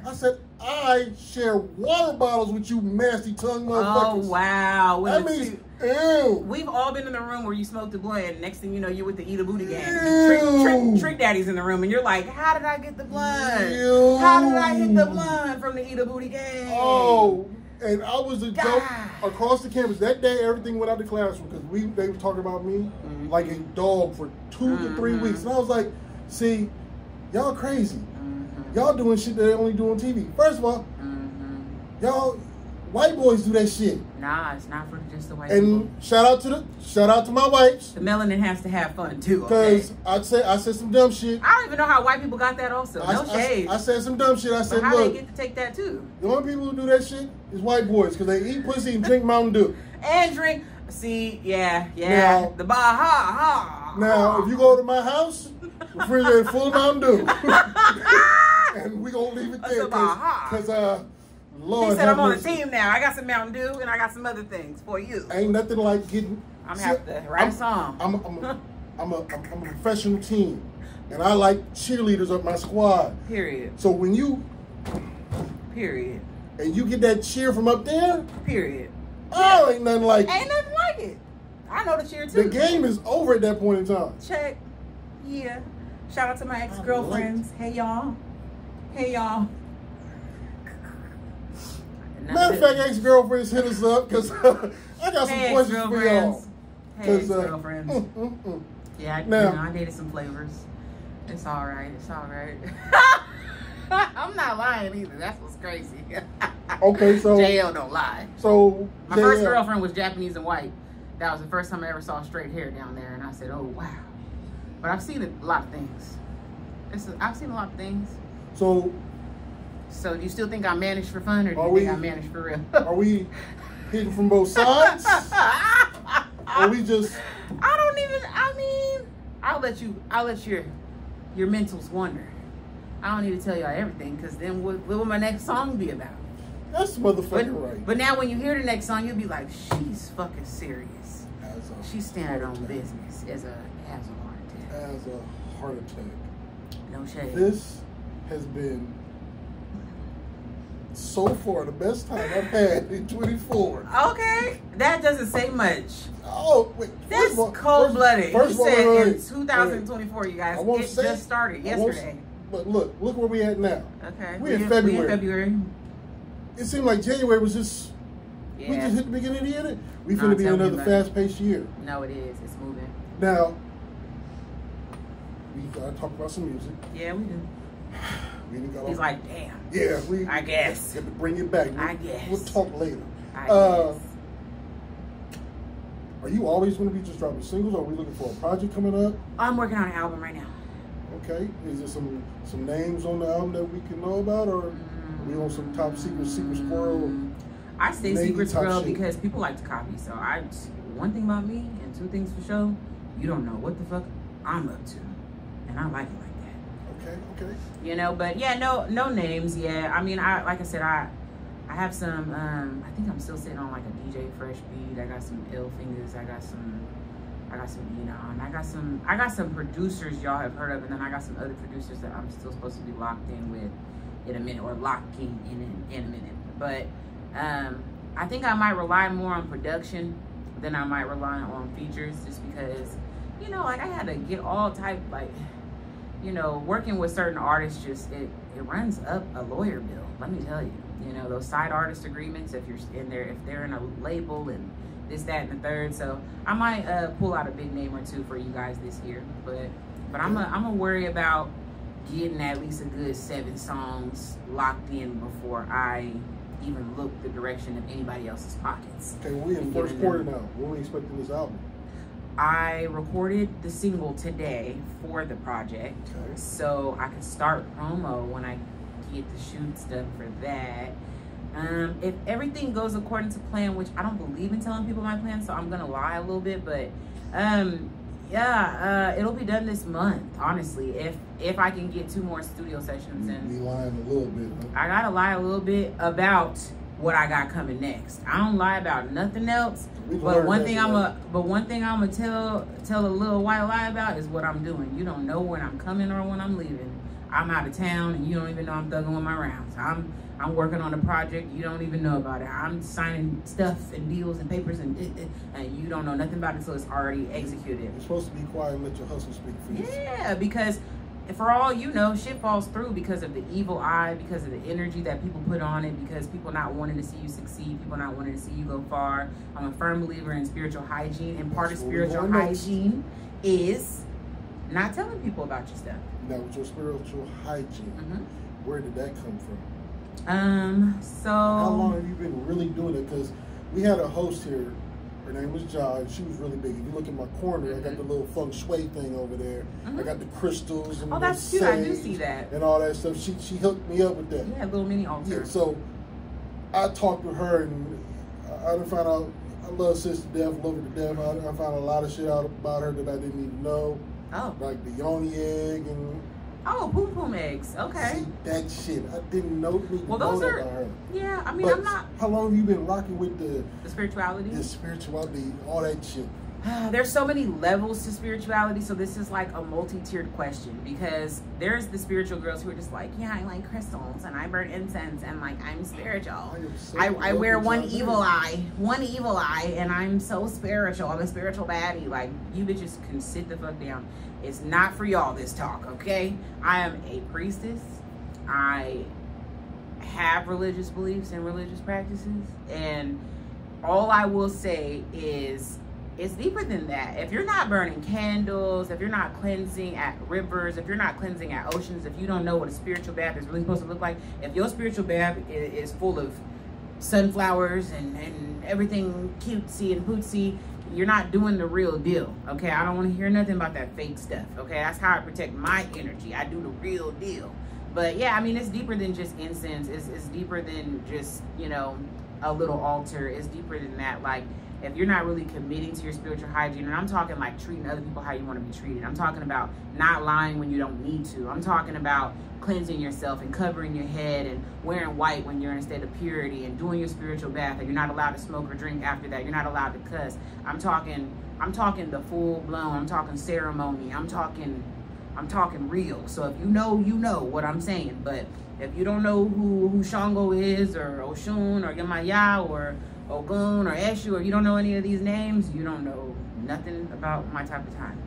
I said, I share water bottles with you nasty tongue motherfuckers. Oh, wow. That means, ew. We've all been in the room where you smoked the blunt. Next thing you know, you're with the Eat a Booty gang. Trick Daddy's in the room, and you're like, how did I get the blunt? Ew. How did I hit the blunt from the Eat a Booty gang? Oh, and I was a joke across the campus. That day, everything went out the classroom because they were talking about me like a dog for 2 to 3 weeks. And I was like, see, y'all crazy. Y'all doing shit that they only do on TV. First of all, y'all, white boys do that shit. Nah, it's not for just the white and people. Shout out to my whites. The melanin has to have fun too. Because I said some dumb shit. I don't even know how white people got that also. No shade. I said some dumb shit. I said, how look, they get to take that too? The only people who do that shit is white boys because they eat pussy and drink Mountain Dew. And drink. See, yeah. Now, the Baja. Now, if you go to my house, the refrigerator full of Mountain Dew. And we gonna leave it there because Lord, he said I'm on the team now. I got some Mountain Dew and I got some other things for you. Ain't nothing like getting. I'm gonna have to write a song. I'm a professional team, and I like cheerleaders up my squad. Period. So when you, and you get that cheer from up there. Period. Oh, ain't nothing like it. Ain't nothing like it. I know the cheer too. The game is over at that point in time. Check. Yeah. Shout out to my ex-girlfriends. Hey y'all. Hey y'all. Matter of fact, ex-girlfriends hit us up because I got some questions for y'all. Hey, ex-girlfriends. Yeah, I dated some flavors. It's all right. It's all right. I'm not lying either. That's what's crazy. Okay, so JL don't lie. So my first girlfriend was Japanese and white. That was the first time I ever saw straight hair down there, and I said, "Oh wow." But I've seen a lot of things. I've seen a lot of things. So do you still think I managed for fun, or do you think I managed for real? Are we hitting from both sides? Or we just? I mean, I'll let your mentals wander. I don't need to tell y'all everything, because then what will my next song be about? That's motherfucking right. But now when you hear the next song, you'll be like, she's fucking serious. She's standing on business as a heart attack. No shade. This has been so far the best time I've had in 24. Okay, that doesn't say much. Oh, wait. That's cold-blooded. You said in 2024, you guys. It just started yesterday. But look where we at now. Okay. We're in February. We in February. It seemed like January was just, we just hit the beginning of the year. We finna be another fast-paced year. No, it is. It's moving. Now, we gotta talk about some music. Yeah, we do. He's like, damn. Yeah, I guess. Have to bring it back. I guess. We'll talk later. I guess. Are you always going to be just dropping singles, or are we looking for a project coming up? I'm working on an album right now. Okay. Is there some names on the album that we can know about, or are we on some top secret squirrel? I say secret squirrel because people like to copy. So one thing about me and two things for sure, you don't know what the fuck I'm up to, and I like it like that. Okay. You know, but yeah, no names. Yeah, I mean, like I said, I have some. I think I'm still sitting on like a DJ Fresh beat. I got some ill fingers. I got some Enon. I got some producers y'all have heard of, and then I got some other producers that I'm still supposed to be locked in with in a minute, or locking in a minute. But I think I might rely more on production than I might rely on features, just because, you know, like I had to get all type, like, you know, working with certain artists, just it runs up a lawyer bill. Let me tell you, you know, those side artist agreements, if you're in there, if they're in a label and this, that, and the third. So I might pull out a big name or two for you guys this year, but I'm gonna worry about getting at least a good 7 songs locked in before I even look the direction of anybody else's pockets. Okay, we're in first quarter now. When are we expecting this album? I recorded the single today for the project, so I can start promo when I get the shoots done for that. If everything goes according to plan, which I don't believe in telling people my plans, so I'm gonna lie a little bit, but it'll be done this month, honestly, if I can get 2 more studio sessions in. You lying a little bit, huh? I gotta lie a little bit about what I got coming next. I don't lie about nothing else. But one thing I'm gonna tell a little white lie about is what I'm doing. You don't know when I'm coming or when I'm leaving. I'm out of town and you don't even know I'm thugging with my rounds. I'm working on a project, you don't even know about it. I'm signing stuff and deals and papers and you don't know nothing about it until it's already executed. You're supposed to be quiet and let your hustle speak for you. Yeah, because for all you know, shit falls through because of the evil eye, because of the energy that people put on it, because people not wanting to see you succeed, people not wanting to see you go far. I'm a firm believer in spiritual hygiene, and part of spiritual hygiene is not telling people about your stuff. Now, with your spiritual hygiene, where did that come from? So how long have you been really doing it? Because we had a host here. Her name was John. She was really big. If you look in my corner, I got the little feng shui thing over there. I got the crystals and that's cute. I do see that. And all that stuff. She hooked me up with that. Yeah, little mini altar. Yeah, so I talked to her and I done found out I love sis to death, love her to death. I found a lot of shit out about her that I didn't even know. Oh. Like the yoni egg and... Oh, poom poom eggs. Okay. See, that shit. I didn't know anything about her. Yeah, I mean, but I'm not... How long have you been rocking with the spirituality? The spirituality, all that shit. There's so many levels to spirituality, so this is like a multi-tiered question, because there's the spiritual girls who are just like, yeah, I like crystals and I burn incense and like I'm spiritual. I wear one evil eye, and I'm so spiritual. I'm a spiritual baddie. Like, you bitches can sit the fuck down. It's not for y'all, this talk, okay? I am a priestess. I have religious beliefs and religious practices, and all I will say is it's deeper than that. If you're not burning candles, if you're not cleansing at rivers, if you're not cleansing at oceans, if you don't know what a spiritual bath is really supposed to look like, if your spiritual bath is full of sunflowers and everything cutesy and pootsy, you're not doing the real deal, okay? I don't want to hear nothing about that fake stuff, okay? That's how I protect my energy. I do the real deal. But yeah, I mean, it's deeper than just incense. It's deeper than just, you know, a little altar. It's deeper than that. Like, if you're not really committing to your spiritual hygiene, and I'm talking like treating other people how you want to be treated. I'm talking about not lying when you don't need to. I'm talking about cleansing yourself and covering your head and wearing white when you're in a state of purity and doing your spiritual bath, and you're not allowed to smoke or drink after that. You're not allowed to cuss. I'm talking the full blown. I'm talking ceremony. I'm talking real. So if you know what I'm saying. But if you don't know who Shango is, or Oshun, or Yamaya, or Okun, or Eshu, or you don't know any of these names, you don't know nothing about my type of time.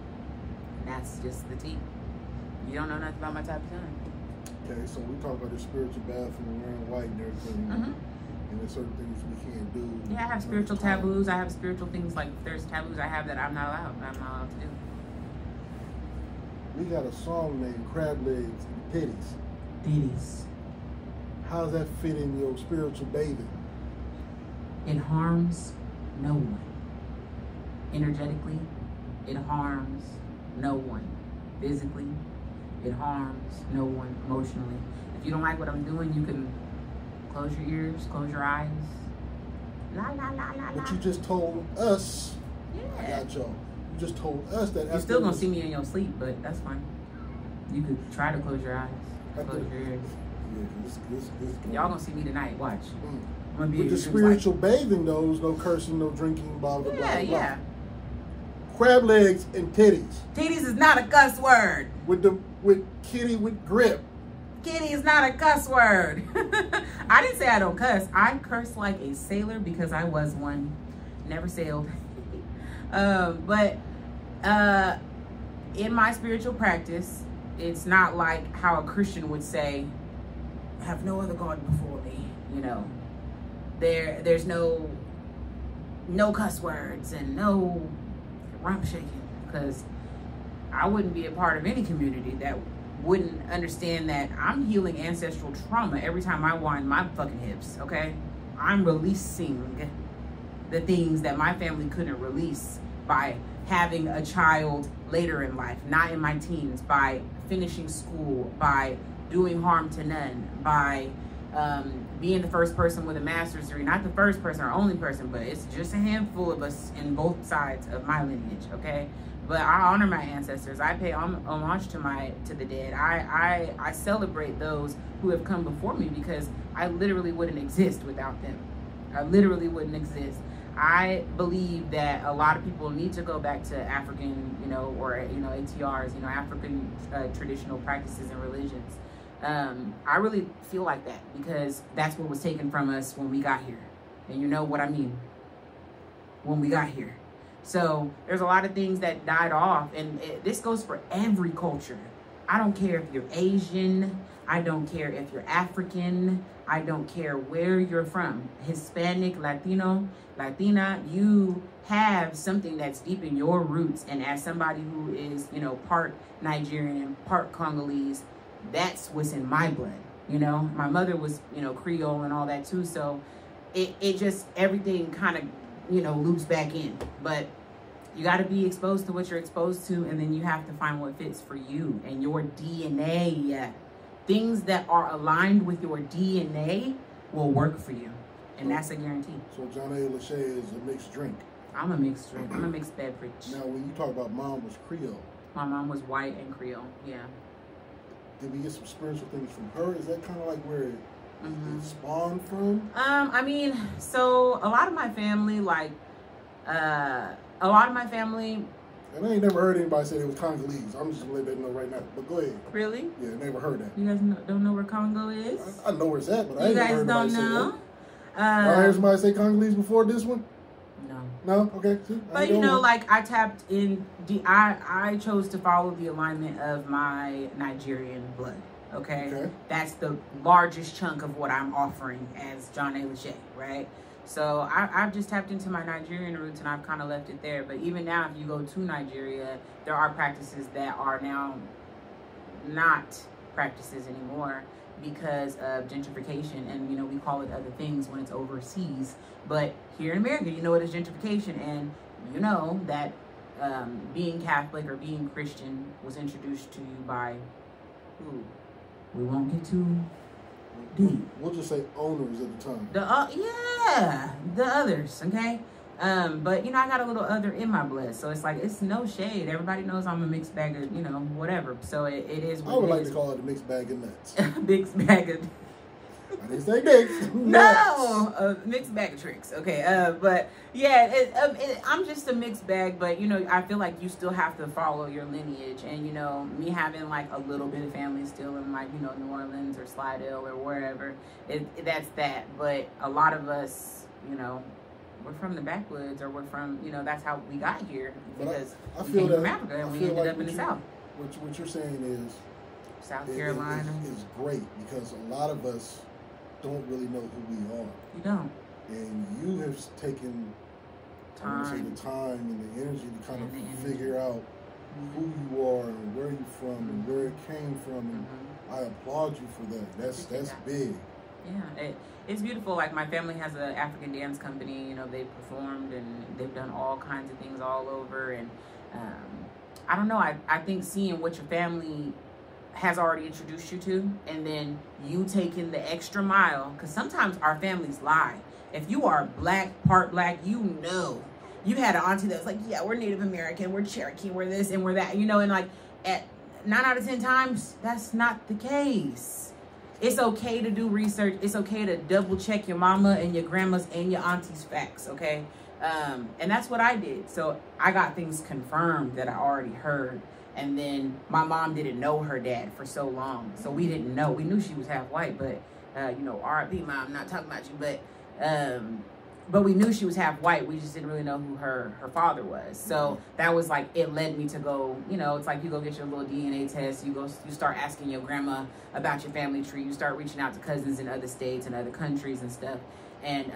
And that's just the tea. You don't know nothing about my type of time. Okay, so we talk about the spiritual bath and wearing white and everything. And there's certain things we can't do. Yeah, I have spiritual taboos. I have spiritual things, like there's taboos I have that I'm not allowed to do. We got a song named Crab Legs and Titties. Titties. How does that fit in your spiritual bathing? It harms no one. Energetically, it harms no one. Physically, it harms no one. Emotionally. If you don't like what I'm doing, you can close your ears, close your eyes. La la la la la. But you just told us. Yeah. I got y'all. You just told us that. You're still gonna see me in your sleep, but that's fine. You could try to close your eyes, close your ears. Yeah, y'all gonna see me tonight. Watch. I'm gonna be with the spiritual bathing, though, no cursing, no drinking, blah blah blah. Yeah. Crab legs and titties. Titties is not a cuss word. With kitty with grip. Kitty is not a cuss word. I didn't say I don't cuss. I curse like a sailor because I was one. Never sailed. But in my spiritual practice, it's not like how a Christian would say, have no other God before me, you know. There's no cuss words and no rump shaking, because I wouldn't be a part of any community that wouldn't understand that I'm healing ancestral trauma every time I wind my fucking hips, okay? I'm releasing the things that my family couldn't release by having a child later in life, not in my teens, by finishing school, by doing harm to none, by being the first person with a master's degree. Not the first person or only person, but it's just a handful of us in both sides of my lineage, okay? But I honor my ancestors. I pay homage to the dead. I celebrate those who have come before me, because I literally wouldn't exist without them. I literally wouldn't exist. I believe that a lot of people need to go back to African, or ATRs, African traditional practices and religions. I really feel like that, because that's what was taken from us when we got here. And you know what I mean? When we got here. So there's a lot of things that died off, and this goes for every culture. I don't care if you're Asian. I don't care if you're African. I don't care where you're from. Hispanic, Latino, Latina, you have something that's deep in your roots. And as somebody who is, part Nigerian and part Congolese, that's what's in my blood. My mother was, Creole and all that too. So it just, everything kind of, loops back in. But you got to be exposed to what you're exposed to, and then you have to find what fits for you and your DNA. Things that are aligned with your DNA will work for you, and that's a guarantee. So John A. LASHA is a mixed drink. I'm a mixed drink. I'm a mixed beverage. Now, when you talk about mom was Creole. My mom was white and Creole, yeah. Did we get some spiritual things from her? Is that kind of like where it spawned from? I mean, so a lot of my family, and I ain't never heard anybody say it was Congolese. I'm just gonna let that know right now. But go ahead. Really? Yeah, never heard that. You guys don't know where Congo is? I know where it's at, but I ain't never heard anybody say that. You guys don't know? I heard somebody say Congolese before this one? No. No? Okay. See, but I tapped in, I chose to follow the alignment of my Nigerian blood. Okay? That's the largest chunk of what I'm offering as John A. LASHA, right? So I've just tapped into my Nigerian roots, and I've kind of left it there. But even now, if you go to Nigeria, there are practices that are now not practices anymore because of gentrification. And, we call it other things when it's overseas. But here in America, you know it is gentrification. And you know that being Catholic or being Christian was introduced to you by who? We won't get too deep. We'll just say owners at the time. The others, okay? But, I got a little other in my blood. So it's like, it's no shade. Everybody knows I'm a mixed bag of, whatever. So it is what I would like to call it a mixed bag of nuts. Mixed bag of... I didn't say mixed. No! Mixed bag of tricks, okay? But, yeah, I'm just a mixed bag. But, I feel like you still have to follow your lineage. And, me having, a little bit of family still in, New Orleans or Slidell or wherever, that's that. But a lot of us, we're from the backwoods, or we're from, that's how we got here. Because we came from Africa and we ended up in the South. What you're saying is... South Carolina. Is great, because a lot of us don't really know who we are. You don't. And you have taken the time and the energy to kind of figure out who you are and where you're from and where it came from. And I applaud you for that. That's big. Yeah, it's beautiful. Like, my family has an African dance company. They performed and they've done all kinds of things all over. And I don't know. I think seeing what your family has already introduced you to, and then you taking the extra mile, because sometimes our families lie. If you are part black, you had an auntie that's like, yeah, we're Native American, we're Cherokee, we're this and we're that, and at 9 out of 10 times, that's not the case. It's okay to do research. It's okay to double check your mama and your grandma's and your auntie's facts, okay? And that's what I did. So I got things confirmed that I already heard. And then my mom didn't know her dad for so long. So we didn't know. We knew she was half white, but, R.I.P. Mom, not talking about you. But we knew she was half white. We just didn't really know who her father was. So that was like, it led me to go, it's like you go get your little DNA test. You start asking your grandma about your family tree. You start reaching out to cousins in other states and other countries and stuff. And,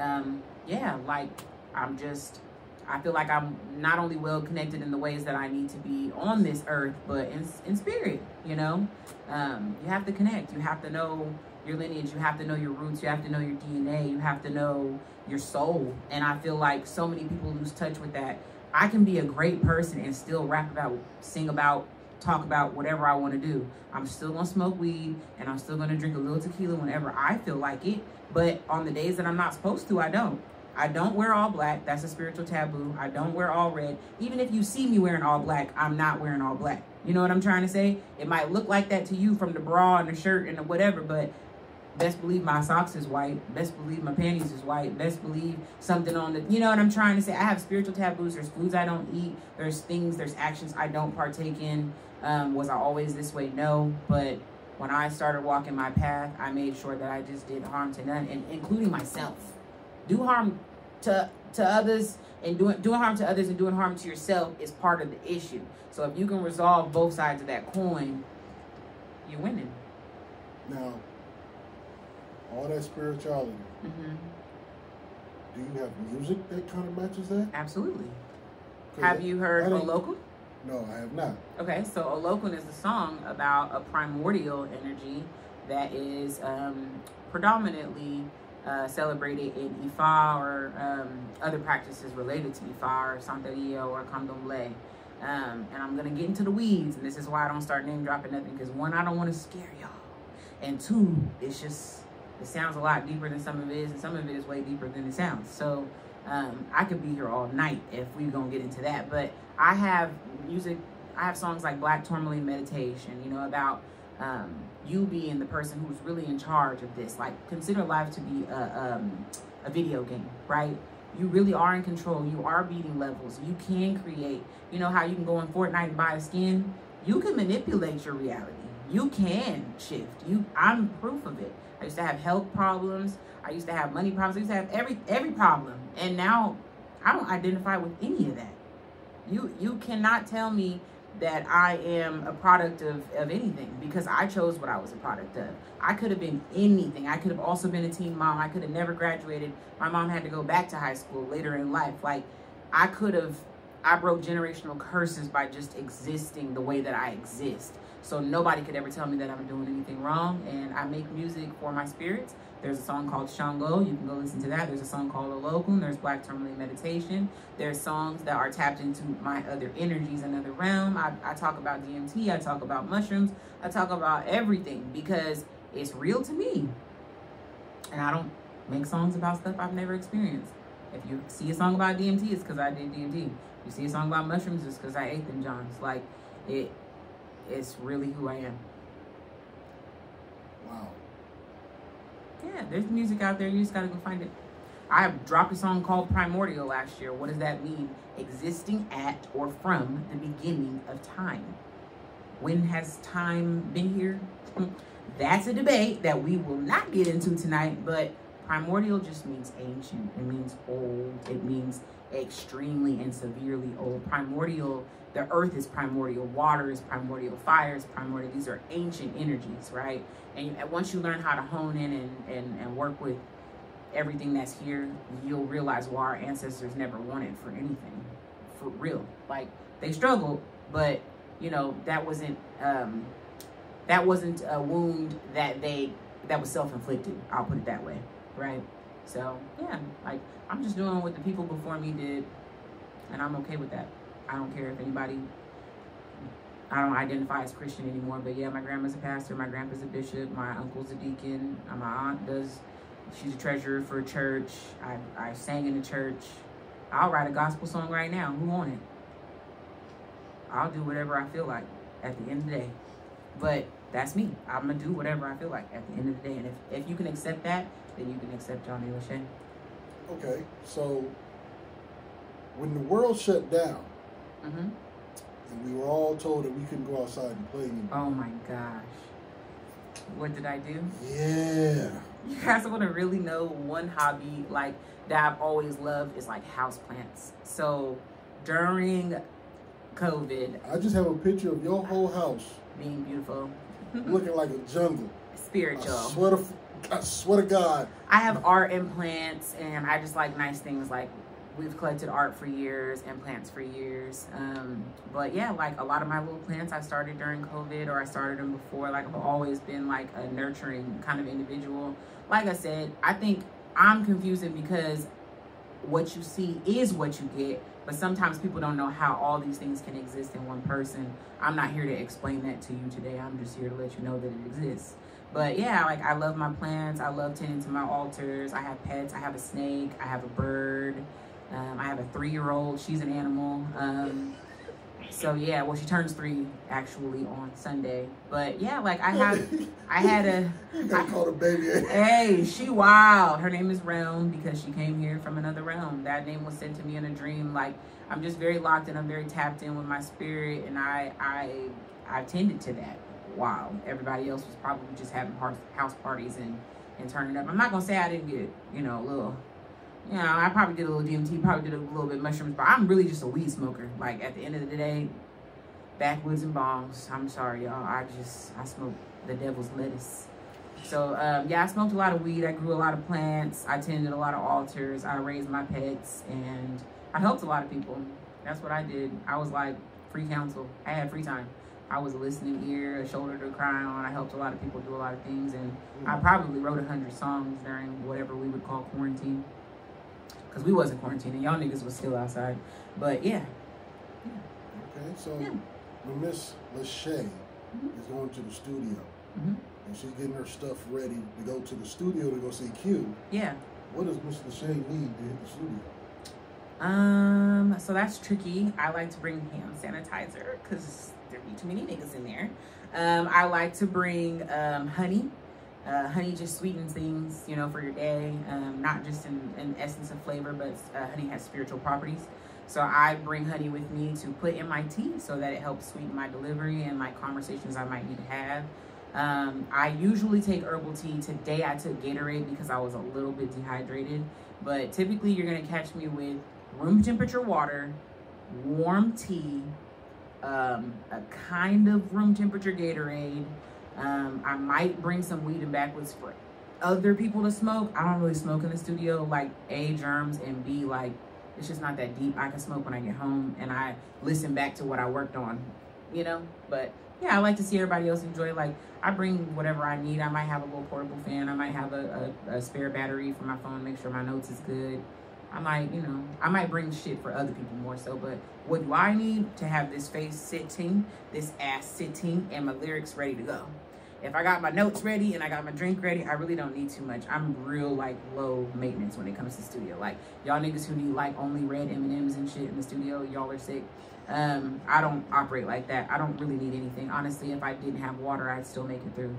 I feel like I'm not only well connected in the ways that I need to be on this earth, but in spirit, You have to connect. You have to know your lineage. You have to know your roots. You have to know your DNA. You have to know your soul. And I feel like so many people lose touch with that. I can be a great person and still rap about, sing about, talk about whatever I want to do. I'm still going to smoke weed, and I'm still going to drink a little tequila whenever I feel like it. But on the days that I'm not supposed to, I don't. I don't wear all black. That's a spiritual taboo. I don't wear all red. Even if you see me wearing all black, I'm not wearing all black. You know what I'm trying to say? It might look like that to you from the bra and the shirt and the whatever, but best believe my socks is white. Best believe my panties is white. Best believe something on the, you know what I'm trying to say? I have spiritual taboos. There's foods I don't eat. There's things, there's actions I don't partake in. Was I always this way? No. But when I started walking my path, I made sure that I just did harm to none, and including myself. Do harm to others, and doing harm to others and doing harm to yourself is part of the issue. So if you can resolve both sides of that coin, you're winning. Now, all that spirituality, do you have music that kind of matches that? Absolutely. Have you heard Okun? No, I have not. Okay, so Okun is a song about a primordial energy that is predominantly celebrated in Ifa or other practices related to Ifa or Santeria or Candomblé. And I'm going to get into the weeds, and this is why I don't start name dropping nothing, because one, I don't want to scare y'all, and two, it's just, it sounds a lot deeper than some of it is, and some of it is way deeper than it sounds. So I could be here all night if we're going to get into that. But I have music, I have songs like Black Tourmaline Meditation, you know, about you being the person who's really in charge of this. Like, consider life to be a video game, right? You really are in control. You are beating levels. You can create. You know how you can go in Fortnite and buy a skin? You can manipulate your reality. You can shift. I'm proof of it. I used to have health problems. I used to have money problems. I used to have every problem. And now I don't identify with any of that. You cannot tell me that I am a product of anything, because I chose what I was a product of. I could have been anything. I could have also been a teen mom. I could have never graduated. My mom had to go back to high school later in life. Like, I broke generational curses by just existing the way that I exist. So nobody could ever tell me that I'm doing anything wrong. And I make music for my spirits. There's a song called Shango. You can go listen to that. There's a song called Okun. There's Black Tourmaline Meditation. There's songs that are tapped into my other energies, another realm. I talk about DMT. I talk about mushrooms. I talk about everything because it's real to me. And I don't make songs about stuff I've never experienced. If you see a song about DMT, it's because I did DMT. You see a song about mushrooms, it's because I ate them Johns. Like, it's really who I am. Wow. Yeah, there's music out there. You just gotta go find it. I have dropped a song called Primordial last year. What does that mean? Existing at or from the beginning of time. When has time been here? That's a debate that we will not get into tonight, but primordial just means ancient. It means old. It means extremely and severely old. Primordial, the earth is primordial. Water is primordial. Fire is primordial. These are ancient energies, right? And once you learn how to hone in and work with everything that's here, you'll realize why our ancestors never wanted for anything. For real. Like, they struggled, but, you know, that wasn't a wound that was self-inflicted. I'll put it that way, right? So, yeah, like, I'm just doing what the people before me did, and I'm okay with that. I don't care if anybody, I don't identify as Christian anymore, but yeah, my grandma's a pastor, my grandpa's a bishop, my uncle's a deacon, my aunt she's a treasurer for a church. I sang in the church. I'll write a gospel song right now. Who want it? I'll do whatever I feel like at the end of the day. But that's me. I'm going to do whatever I feel like at the end of the day. And if you can accept that, then you can accept Johnny LaShae. Okay, so when the world shut down, and we were all told that we couldn't go outside and play anymore. Oh my gosh. What did I do? Yeah. You guys want to really know one hobby like that I've always loved is like houseplants. So during COVID, I just have a picture of your whole house being beautiful, looking like a jungle. Spiritual. I swear to God. I have art and plants, and I just like nice things. Like, we've collected art for years and plants for years. But yeah, like a lot of my little plants I started during COVID, or I started them before. Like, I've always been like a nurturing kind of individual. Like I said, I think I'm confusing because what you see is what you get, But sometimes people don't know how all these things can exist in one person. I'm not here to explain that to you today. I'm just here to let you know that it exists. But yeah, like I love my plants. I love tending to my altars. I have pets. I have a snake. I have a bird. I have a 3-year-old. She's an animal. So yeah, well, she turns 3 actually on Sunday. But yeah, like I had a. You gotta call her baby. Hey, she wild. Her name is Realm because she came here from another realm. That name was sent to me in a dream. Like I'm just very locked in. I'm very tapped in with my spirit, and I tended to that. Wow, everybody else was probably just having house parties and turning up. I'm not gonna say I didn't get, you know, a little. You know, I probably did a little DMT, probably did a little bit of mushrooms, but I'm really just a weed smoker. Like, at the end of the day, backwoods and bombs. I'm sorry, y'all. I smoke the devil's lettuce. So, yeah, I smoked a lot of weed. I grew a lot of plants. I tended a lot of altars. I raised my pets, and I helped a lot of people. That's what I did. I was like free counsel. I had free time. I was a listening ear, a shoulder to cry on. I helped a lot of people do a lot of things, and I probably wrote 100 songs during whatever we would call quarantine. Because we wasn't quarantining. Y'all niggas was still outside. But yeah. Okay, so when Miss LASHA is going to the studio, and she's getting her stuff ready to go to the studio to go see Q. Yeah. What does Miss LASHA need to hit the studio? So that's tricky. I like to bring hand sanitizer because there be too many niggas in there. I like to bring honey. Honey just sweetens things, you know, for your day. Not just in essence of flavor, but honey has spiritual properties. So I bring honey with me to put in my tea so that it helps sweeten my delivery and my conversations I might need to have. I usually take herbal tea. Today I took Gatorade because I was a little bit dehydrated. But typically you're going to catch me with room temperature water, warm tea, a kind of room temperature Gatorade. I might bring some weed and backwoods for other people to smoke. I don't really smoke in the studio, like A, germs, and B, like it's just not that deep. I can smoke when I get home and I listen back to what I worked on, you know. But yeah, I like to see everybody else enjoy. Like I bring whatever I need. I might have a little portable fan. I might have a spare battery for my phone, make sure my notes is good. I might, you know, I might bring shit for other people more so, but what do I need to have this face sitting, this ass sitting, and my lyrics ready to go? If I got my notes ready and I got my drink ready, I really don't need too much. I'm real, like, low maintenance when it comes to the studio. Like, y'all niggas who need, like, only red M&Ms and shit in the studio, y'all are sick. I don't operate like that. I don't really need anything. Honestly, if I didn't have water, I'd still make it through,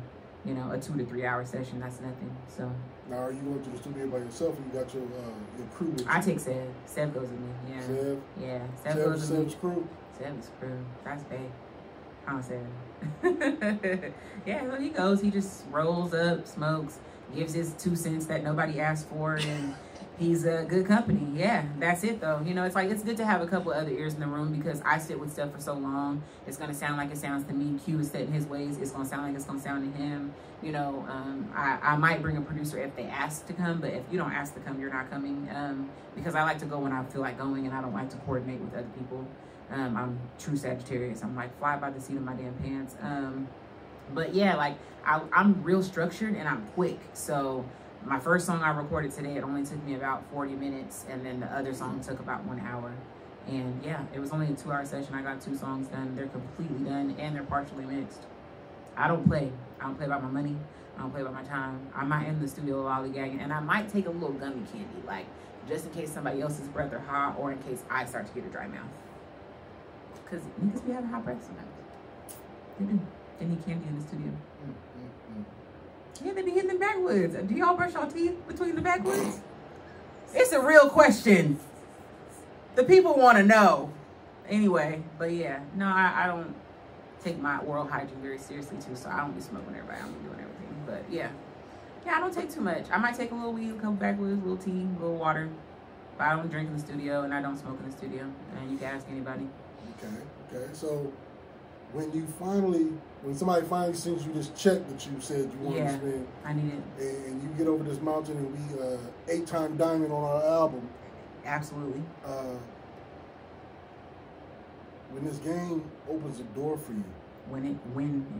you know, a 2 to 3 hour session. That's nothing, so. Now, are you going to the studio by yourself or you got your crew with you? I take Sev. Sev goes with me, yeah. Sev? Yeah, Sev goes with me. Sev's crew? Sev's crew. That's bad. I don't say that. Yeah, so he goes. He just rolls up, smokes, gives his 2 cents that nobody asked for, and he's a good company. Yeah, that's it, though. You know, it's like, it's good to have a couple of other ears in the room because I sit with stuff for so long. It's going to sound like it sounds to me. Q is set in his ways. It's going to sound like it's going to sound to him. You know, I might bring a producer if they ask to come, but if you don't ask to come, you're not coming. Because I like to go when I feel like going, and I don't like to coordinate with other people. I'm true Sagittarius. I'm like fly by the seat of my damn pants. But yeah, like I'm real structured and I'm quick. So my first song I recorded today, it only took me about 40 minutes. And then the other song took about 1 hour. And yeah, it was only a 2 hour session. I got 2 songs done. They're completely done and they're partially mixed. I don't play. I don't play about my money. I don't play about my time. I might in the studio lollygagging and I might take a little gummy candy, like just in case somebody else's breath are hot or in case I start to get a dry mouth. Because niggas be having hot breath sometimes. They do. They need candy in the studio. Yeah, they be hitting the backwoods. Do y'all brush your teeth between the backwoods? It's a real question. The people want to know. Anyway, but yeah. No, I don't take my oral hygiene very seriously too, so I don't be smoking everybody. I don't be doing everything. But yeah. Yeah, I don't take too much. I might take a little weed, a couple backwoods, a little tea, a little water. But I don't drink in the studio and I don't smoke in the studio. And you can ask anybody. Okay. So when somebody finally sends you this check that you said you wanted to spend, I need it. And you get over this mountain and we 8-time diamond on our album. Absolutely. When this game opens a door for you. When it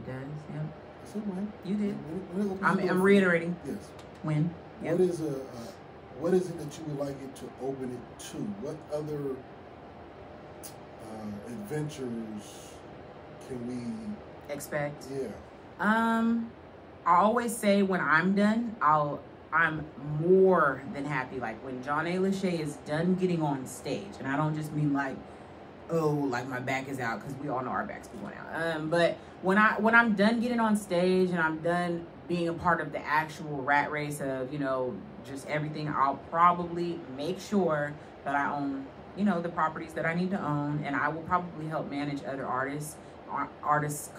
does, yeah. I said when. You did. When I'm reiterating. Yes. When. Yep. What is it that you would like it to open it to? What other adventures can we expect? Yeah. I always say when I'm done, I'm more than happy. Like when John A. LaShae is done getting on stage, and I don't just mean like, oh, like my back is out, because we all know our backs be going out. But when I'm done getting on stage and I'm done being a part of the actual rat race of, you know, just everything, I'll probably make sure that I own, you know, the properties that I need to own, and I will probably help manage other artists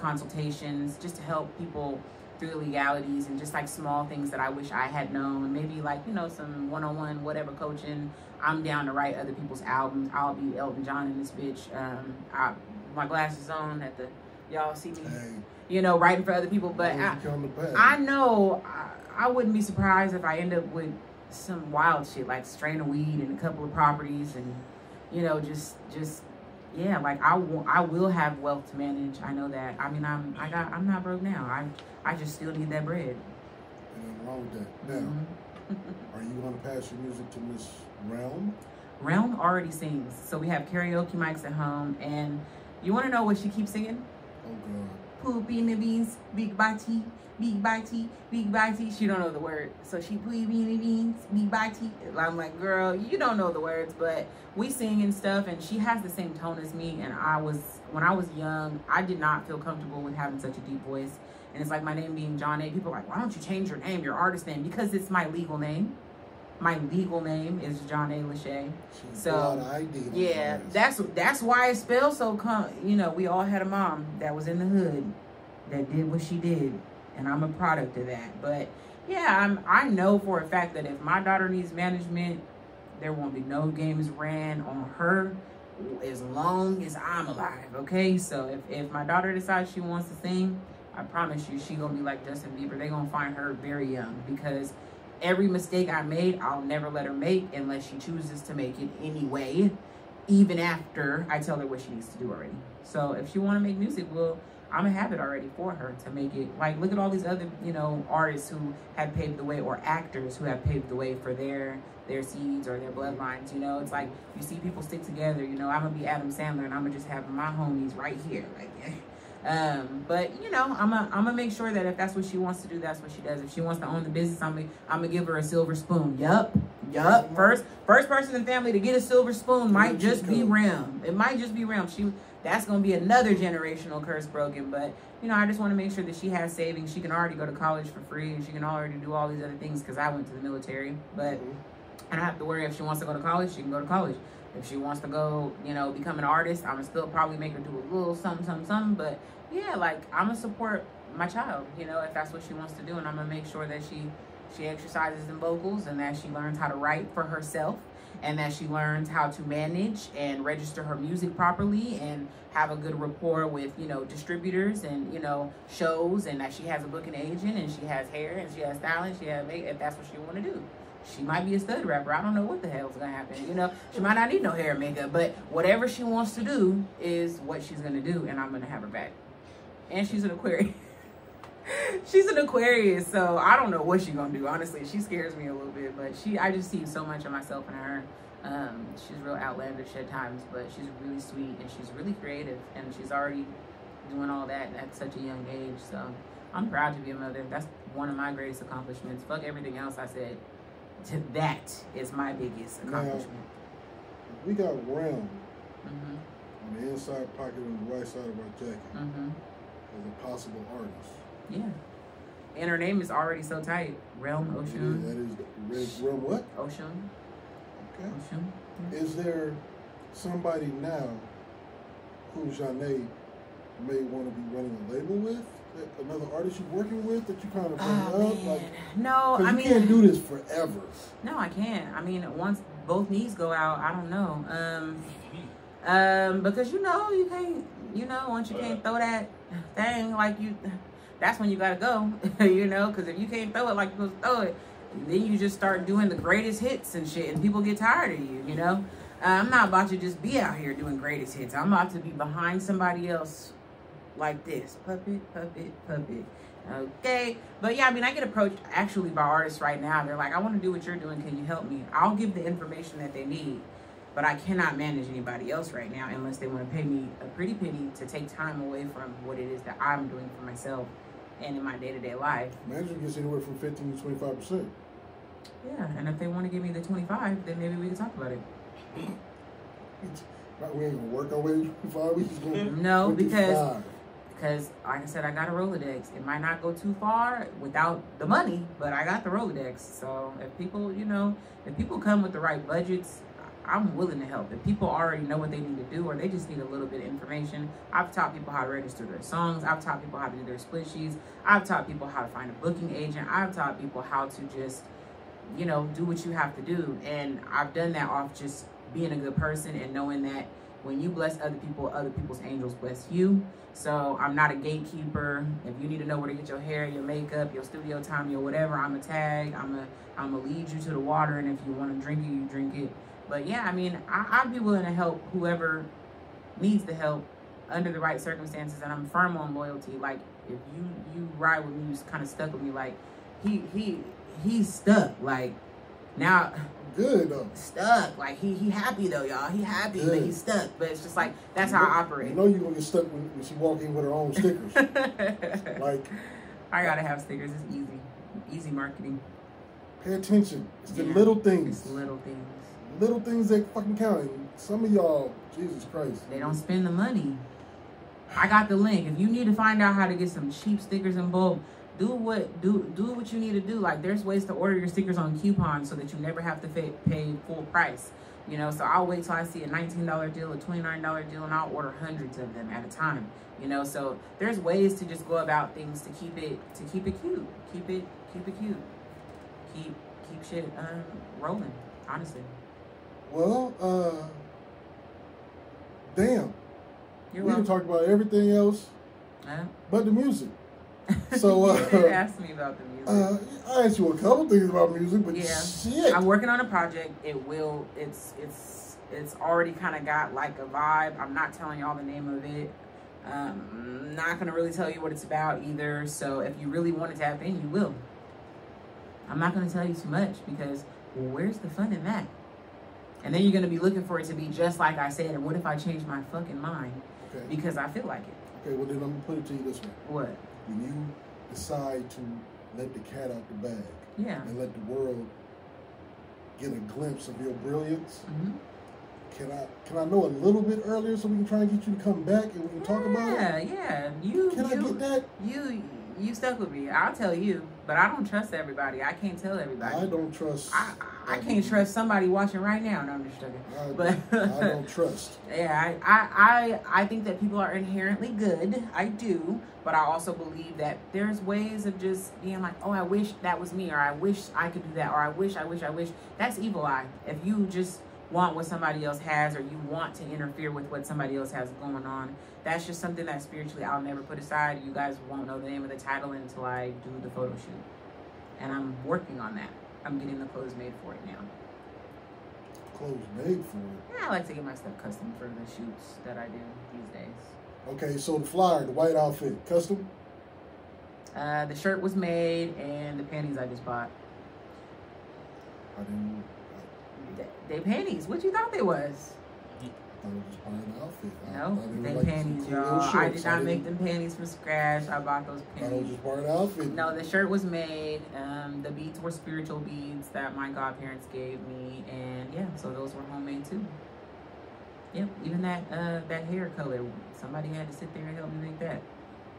consultations, just to help people through the legalities and just like small things that I wish I had known. Maybe like, you know, some one-on-one whatever coaching. I'm down to write other people's albums. I'll be Elton John in this bitch. My glasses on at the, y'all see me, you know, writing for other people. But I know I wouldn't be surprised if I end up with some wild shit like strain of weed and a couple of properties, and you know, just yeah, like I will have wealth to manage. I know that. I mean, I'm not broke now. I just still need that bread. Nothing wrong with that. Now, are you going to pass your music to Miss Realm? Realm already sings. So we have karaoke mics at home, and you want to know what she keeps singing? Oh God. Poop in the beans, big bitey, big bitey, big bitey. She don't know the word, so she poop in the beans, big bitey. I'm like, girl, you don't know the words, but we sing and stuff, and she has the same tone as me. And when I was young, I did not feel comfortable with having such a deep voice. And it's like my name being John A. People are like, why don't you change your name, your artist name? Because it's my legal name. My legal name is John A. LaShae. So yeah, that's why it spells so. You know, we all had a mom that was in the hood that did what she did, and I'm a product of that. But yeah, I know for a fact that if my daughter needs management, there won't be no games ran on her as long as I'm alive. Okay, so if my daughter decides she wants to sing, I promise you, she gonna be like Justin Bieber. They gonna find her very young, because every mistake I made, I'll never let her make unless she chooses to make it anyway, even after I tell her what she needs to do already. So if she want to make music, well, I'm gonna have it already for her to make it. Like, look at all these other, you know, artists who have paved the way, or actors who have paved the way for their seeds or their bloodlines. You know, it's like you see people stick together. You know, I'm gonna be Adam Sandler, and I'm gonna just have my homies right here, like. But you know, I'm gonna make sure that if that's what she wants to do, that's what she does. If she wants to own the business, I'm gonna give her a silver spoon. Yup. First person in the family to get a silver spoon might just be Rim. It might just be Rim. That's gonna be another generational curse broken. But you know, I just want to make sure that she has savings. She can already go to college for free, and she can already do all these other things, because I went to the military. But I don't have to worry. If she wants to go to college, she can go to college. If she wants to go, you know, become an artist, I'm gonna still probably make her do a little something. But yeah, like, I'm gonna support my child, you know, if that's what she wants to do. And I'm gonna make sure that she exercises in vocals, and that she learns how to write for herself, and that she learns how to manage and register her music properly, and have a good rapport with, you know, distributors and, you know, shows, and that she has a booking agent, and she has hair, and she has styling, she has makeup, if that's what she want to do. She might be a stud rapper. I don't know what the hell's gonna happen. You know, she might not need no hair and makeup, but whatever she wants to do is what she's gonna do, and I'm gonna have her back. And she's an Aquarius. She's an Aquarius, so I don't know what she's gonna do. Honestly, she scares me a little bit, but I just see so much of myself in her. She's real outlandish at times, but she's really sweet, and she's really creative, and she's already doing all that at such a young age. So I'm proud to be a mother. That's one of my greatest accomplishments. Fuck everything else I said. That is my biggest accomplishment. Now, we got Realm on the inside pocket on the right side of our jacket as a possible artist. Yeah. And her name is already so tight. Realm Ocean. That is Realm what? Ocean. Okay. Ocean. Yeah. Is there somebody now who Janae may want to be running a label with? Another artist you're working with that you kind of bring up? Like, no, I mean, you can't do this forever. No, I can't. I mean, once both knees go out, I don't know. Because you know, you can't, you know, once you can't throw that thing like you, that's when you gotta go, you know, because if you can't throw it like you're supposed to throw it, then you just start doing the greatest hits and shit, and people get tired of you, you know. I'm not about to just be out here doing greatest hits. I'm about to be behind somebody else like this. Puppet. Okay. But yeah, I mean, I get approached actually by artists right now. They're like, I want to do what you're doing. Can you help me? I'll give the information that they need. But I cannot manage anybody else right now unless they want to pay me a pretty penny to take time away from what it is that I'm doing for myself and in my day-to-day life. Management gets anywhere from 15 to 25%. Yeah, and if they want to give me the 25, then maybe we can talk about it. We ain't gonna work our way to 25. We just gonna no, because like I said, I got a Rolodex. It might not go too far without the money, but I got the Rolodex. So if people, you know, if people come with the right budgets, I'm willing to help. If people already know what they need to do or they just need a little bit of information, I've taught people how to register their songs. I've taught people how to do their split sheets. I've taught people how to find a booking agent. I've taught people how to just, you know, do what you have to do. And I've done that off just being a good person and knowing that when you bless other people, other people's angels bless you. So I'm not a gatekeeper. If you need to know where to get your hair, your makeup, your studio time, your whatever, I'm a tag. I'm a lead you to the water. And if you want to drink it, you drink it. But yeah, I mean, I'd be willing to help whoever needs the help under the right circumstances. And I'm firm on loyalty. Like if you ride with me, you kind of stuck with me. Like he's stuck. Like now. Good though. Stuck. Like he happy though, y'all. He happy, good. But he's stuck. But it's just like that's how I operate. You know you're gonna get stuck when she walk in with her own stickers. Like I gotta have stickers. It's easy marketing. Pay attention. It's the little things. It's little things. Little things that fucking count. And some of y'all, Jesus Christ, they don't spend the money. I got the link. If you need to find out how to get some cheap stickers in bulk, do what you need to do. Like there's ways to order your stickers on coupons so that you never have to pay full price. You know, so I'll wait till I see a $19 deal, a $29 deal, and I'll order hundreds of them at a time. You know, so there's ways to just go about things to keep it cute. Keep it cute. Keep shit rolling, honestly. Well, damn. You're we can talk about everything else but the music. So you asked me about the music. I asked you a couple things about music, but yeah, shit. I'm working on a project. It's already kind of got like a vibe. I'm not telling y'all the name of it. I'm not gonna really tell you what it's about either. So if you really want to tap in, you will. I'm not gonna tell you too much because well, where's the fun in that? And then you're gonna be looking for it to be just like I said. And what if I change my fucking mind? Okay. Because I feel like it. Okay, well then I'm gonna put it to you this way. What? When you decide to let the cat out the bag, yeah, and let the world get a glimpse of your brilliance, can I know a little bit earlier so we can try and get you to come back and we can talk about it? Yeah. I get that? You stuck with me. I'll tell you, but I don't trust everybody. I can't tell everybody. I don't trust. I can't trust somebody watching right now. No, I'm just joking. I don't trust. Yeah, I think that people are inherently good. I do, but I also believe that there's ways of just being like, oh, I wish that was me, or I wish I could do that, or I wish. That's evil eye. If you just want what somebody else has, or you want to interfere with what somebody else has going on, that's just something that spiritually I'll never put aside. You guys won't know the name of the title until I do the photo shoot, and I'm working on that. I'm getting the clothes made for it now. Clothes made for it? Yeah, I like to get my stuff custom for the shoots that I do these days. Okay, so the flyer, the white outfit, custom? The shirt was made, and the panties I just bought. I didn't. They panties. What you thought they was? I was just buying an outfit. No, they panties, y'all. I did not make them panties from scratch. I bought those panties. I was just buying an outfit. No, the shirt was made. The beads were spiritual beads that my godparents gave me, and yeah, so those were homemade too. Yep, even that hair color, somebody had to sit there and help me make that.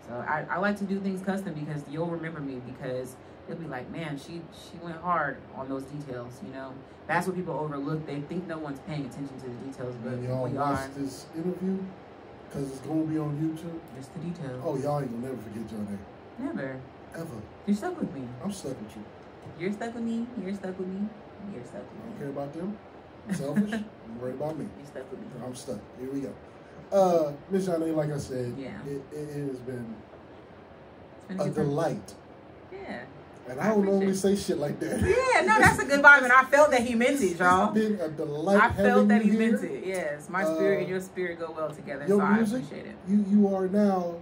So I like to do things custom because you'll remember me, because they'll be like, man, she went hard on those details, you know. That's what people overlook. They think no one's paying attention to the details, but y'all we watch are. This interview because it's going to be on YouTube. Just the details. Oh, y'all ain't going to never forget your name. Never. Ever. You're stuck with me. I'm stuck with you. You're stuck with me. You're stuck with me. You're stuck with me. I don't care about them. I'm selfish. I'm worried about me. You're stuck with me. I'm stuck. Here we go. Miss Janine, like I said, yeah, it has been a delight. Yeah. And I don't normally say shit like that. Yeah, no, that's a good vibe, and I felt that he meant it, y'all. It's been a delight. I felt that he here. meant it. Yes, my spirit and your spirit go well together, your so music, I appreciate it. You are now.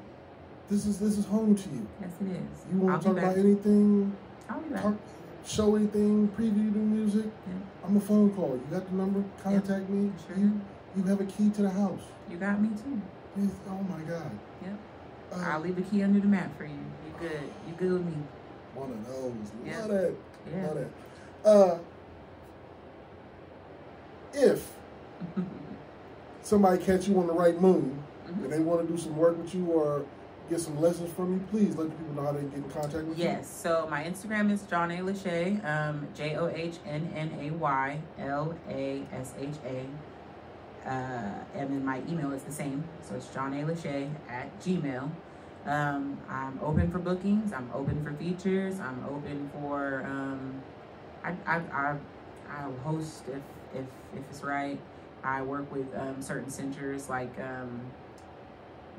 This is home to you. Yes, it is. You want to talk about anything? I'll be back. show anything, preview new music, I'm a phone call. You got the number? Contact me. Sure. You have a key to the house. You got me too. Oh my God. Yep. I'll leave the key under the mat for you. You good. You good with me. One of those. Yeah. Love that. Yeah. Love that. If somebody catch you on the right moon and they want to do some work with you or get some lessons from you, please let the people know how they get in contact with you. Yes. So my Instagram is Johnay LaShay, JohnNayLasha. And then my email is the same. So it's JohnNayLashay@gmail.com. I'm open for bookings. I'm open for features. I'm open for I'll host if it's right. I work with certain centers like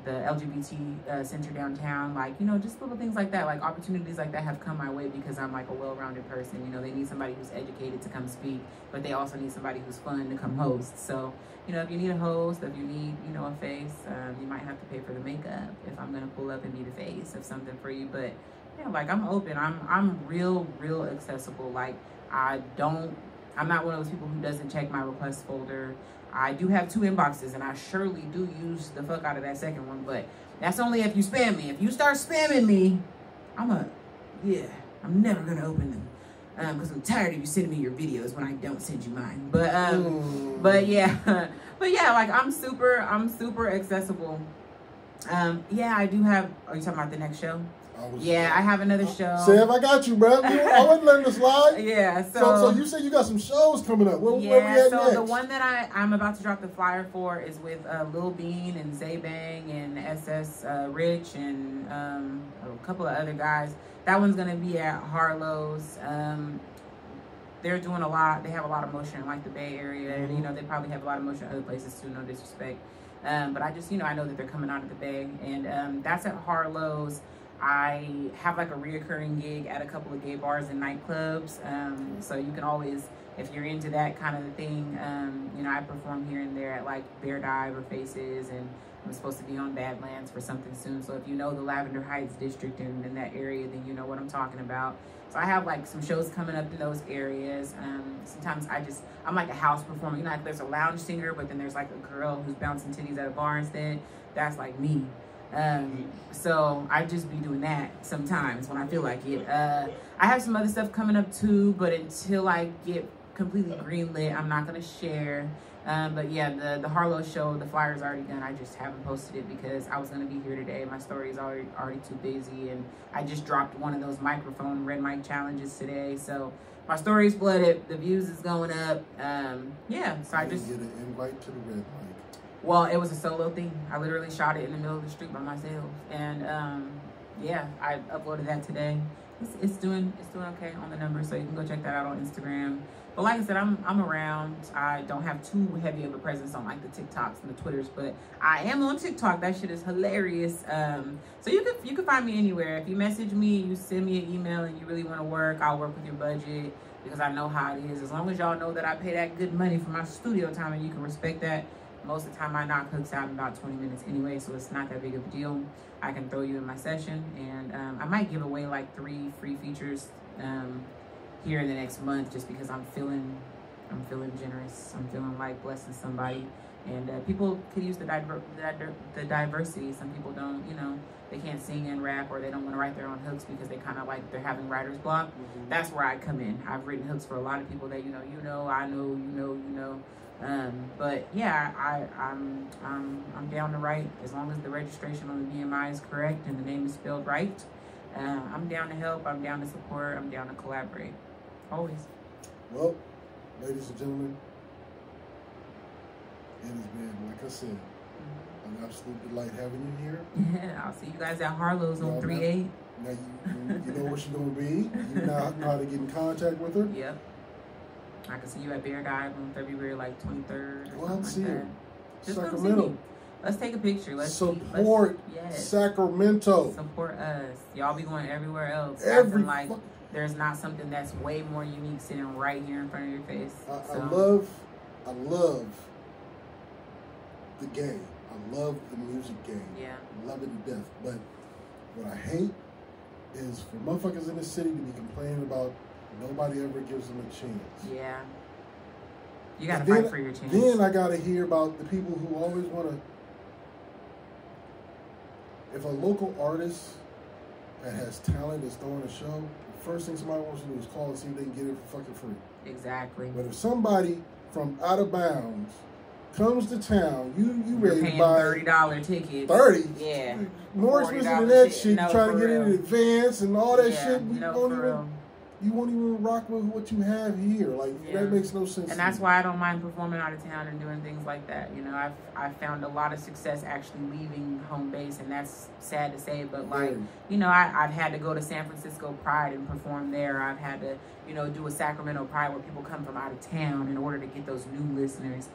the LGBT center downtown, like, you know, just little things like that, like opportunities like that have come my way because I'm like a well-rounded person. You know, they need somebody who's educated to come speak, but they also need somebody who's fun to come host. So, you know, if you need a host, if you need, you know, a face, you might have to pay for the makeup if I'm gonna pull up and need a face of something for you. But yeah, like I'm open. I'm real accessible. Like I'm not one of those people who doesn't check my request folder. I do have 2 inboxes, and I surely do use the fuck out of that second one, but that's only if you spam me. If you start spamming me, I'm never gonna open them. Because I'm tired of you sending me your videos when I don't send you mine. But yeah, like I'm super accessible. Yeah, I do have, are you talking about the next show? I have another show. Sam, I got you, bro. I wasn't letting this slide. Yeah, so you said you got some shows coming up. Where we at so next? The one that I'm about to drop the flyer for is with Lil Bean and Zaybang and SS Rich and a couple of other guys. That one's gonna be at Harlow's. They're doing a lot. They have a lot of motion in like the Bay Area, and you know they probably have a lot of motion in other places too. No disrespect, but I just, you know, I know that they're coming out of the Bay, and that's at Harlow's. I have like a reoccurring gig at a couple of gay bars and nightclubs, so you can always, if you're into that kind of thing, you know, I perform here and there at like Bear Dive or Faces, and I'm supposed to be on Badlands for something soon. So if you know the Lavender Heights district and in that area, then you know what I'm talking about. So I have like some shows coming up in those areas. Sometimes I'm like a house performer. You know, like there's a lounge singer, but then there's like a girl who's bouncing titties at a bar instead. That's like me. So I just be doing that sometimes when I feel like it. I have some other stuff coming up too, but until I get completely greenlit, I'm not gonna share. But yeah, the Harlow show, the flyer's already done. I just haven't posted it because I was gonna be here today. My story is already too busy, and I just dropped one of those microphone red mic challenges today. So my story's flooded. The views is going up. Yeah. So I just get an invite to the red mic. Well, it was a solo thing. I literally shot it in the middle of the street by myself, and yeah, I uploaded that today. It's doing okay on the numbers, so you can go check that out on Instagram. But like I said, I'm around. I don't have too heavy of a presence on like the TikToks and the Twitters, but I am on TikTok. That shit is hilarious. So you can find me anywhere. If you message me, you send me an email, and you really want to work, I'll work with your budget because I know how it is. As long as y'all know that I pay that good money for my studio time, and you can respect that. Most of the time I knock hooks out in about 20 minutes anyway, so it's not that big of a deal. I can throw you in my session, and I might give away like 3 free features here in the next month, just because I'm feeling generous. I'm feeling like blessing somebody, and people could use the diversity. Some people don't, you know, they can't sing and rap, or they don't want to write their own hooks because they kind of like they're having writer's block. That's where I come in. I've written hooks for a lot of people that I know, you know. But yeah, I'm down to write as long as the registration on the BMI is correct and the name is spelled right. I'm down to help. I'm down to support. I'm down to collaborate. Always. Well, ladies and gentlemen, it has been, like I said, an absolute delight having you here. Yeah, I'll see you guys at Harlow's on 3/8. Now you know where she's gonna be. You know how to get in contact with her. Yep. I can see you at Bear Dive on February like 23rd. Well, I'll see you. Just Sacramento. come see me. Let's take a picture. Let's support Sacramento. Support us. Y'all be going everywhere else. There's not something that's way more unique sitting right here in front of your face. I love the game. I love the music game. Yeah. I love it to death. But what I hate is for motherfuckers in the city to be complaining about Nobody ever gives them a chance. Yeah. You gotta fight for your chance. Then I gotta hear about the people who always wanna. If a local artist that has talent is throwing a show, the first thing somebody wants to do is call and see if they can get it for fucking free. Exactly. But if somebody from out of bounds comes to town, you You're ready paying to buy $30 tickets. 30? Yeah. More expensive than that shit. No, Trying to for get in real. advance and all that Yeah, shit. You won't even rock with what you have here. Like, Yeah. that makes no sense. And that's why I don't mind performing out of town and doing things like that. You know, I've found a lot of success actually leaving home base, and that's sad to say, but like, you know, I've had to go to San Francisco Pride and perform there. I've had to, you know, do a Sacramento Pride where people come from out of town in order to get those new listeners.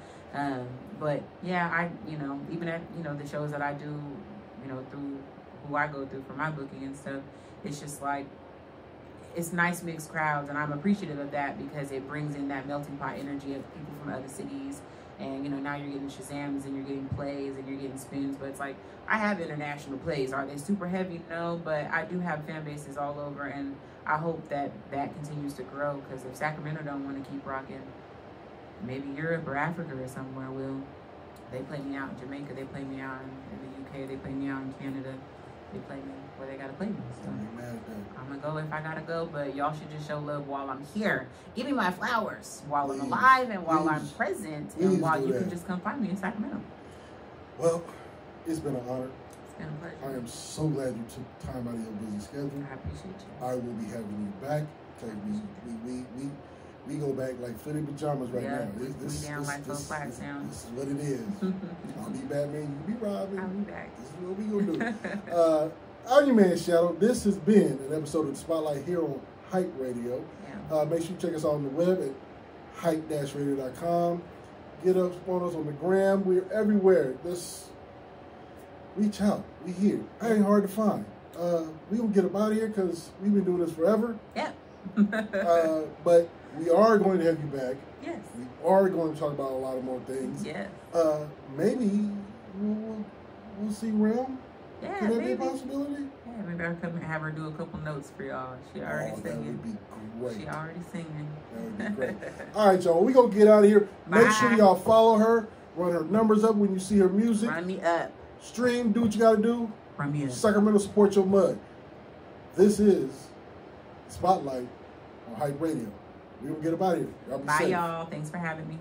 But yeah, you know, even at, you know, the shows that I do, you know, through who I go through for my booking and stuff, it's just like, it's nice mixed crowds, and I'm appreciative of that because it brings in that melting pot energy of people from other cities. And, you know, now you're getting Shazams and you're getting plays and you're getting spins, but it's like, I have international plays. Are they super heavy? No, but I do have fan bases all over, and I hope that that continues to grow, because if Sacramento don't want to keep rocking, maybe Europe or Africa or somewhere will. They play me out in Jamaica, they play me out in the UK, they play me out in Canada. They play me where they gotta play me. So I'm gonna go if I gotta go, but y'all should just show love while I'm here. Give me my flowers while I'm alive and while I'm present, and while you can just come find me in Sacramento. Well, it's been an honor. It's been a pleasure. I am so glad you took time out of your busy schedule. I appreciate you. I will be having you back. We go back like footy pajamas right now. We down like Faux Flags now. This is what it is. I'll be Batman, you be Robin. I'll be back. This is what we gonna do. I'm your man, Shadow. This has been an episode of the Spotlight here on Hype Radio. Yeah. Make sure you check us out on the web at hype-radio.com. Get us on us on the gram. We're everywhere. Just reach out. We here. I ain't hard to find. We gonna get up out of here because we've been doing this forever. Yeah. But we are going to have you back. Yes. We are going to talk about a lot of more things. Yes. Maybe we'll see Realm. Yeah, Could that maybe. be a possibility? Yeah, maybe I'll come and have her do a couple notes for y'all. She already singing. That would be great. She already singing. That would be great. All right, y'all. We're going to get out of here. Make sure y'all follow her. Run her numbers up when you see her music. Run me up. Stream. Do what you got to do. Run me up. Sacramento, support your mud. This is Spotlight on Hype Radio. We're going to get up out of here. Y'all be Bye, safe. y'all. Thanks for having me.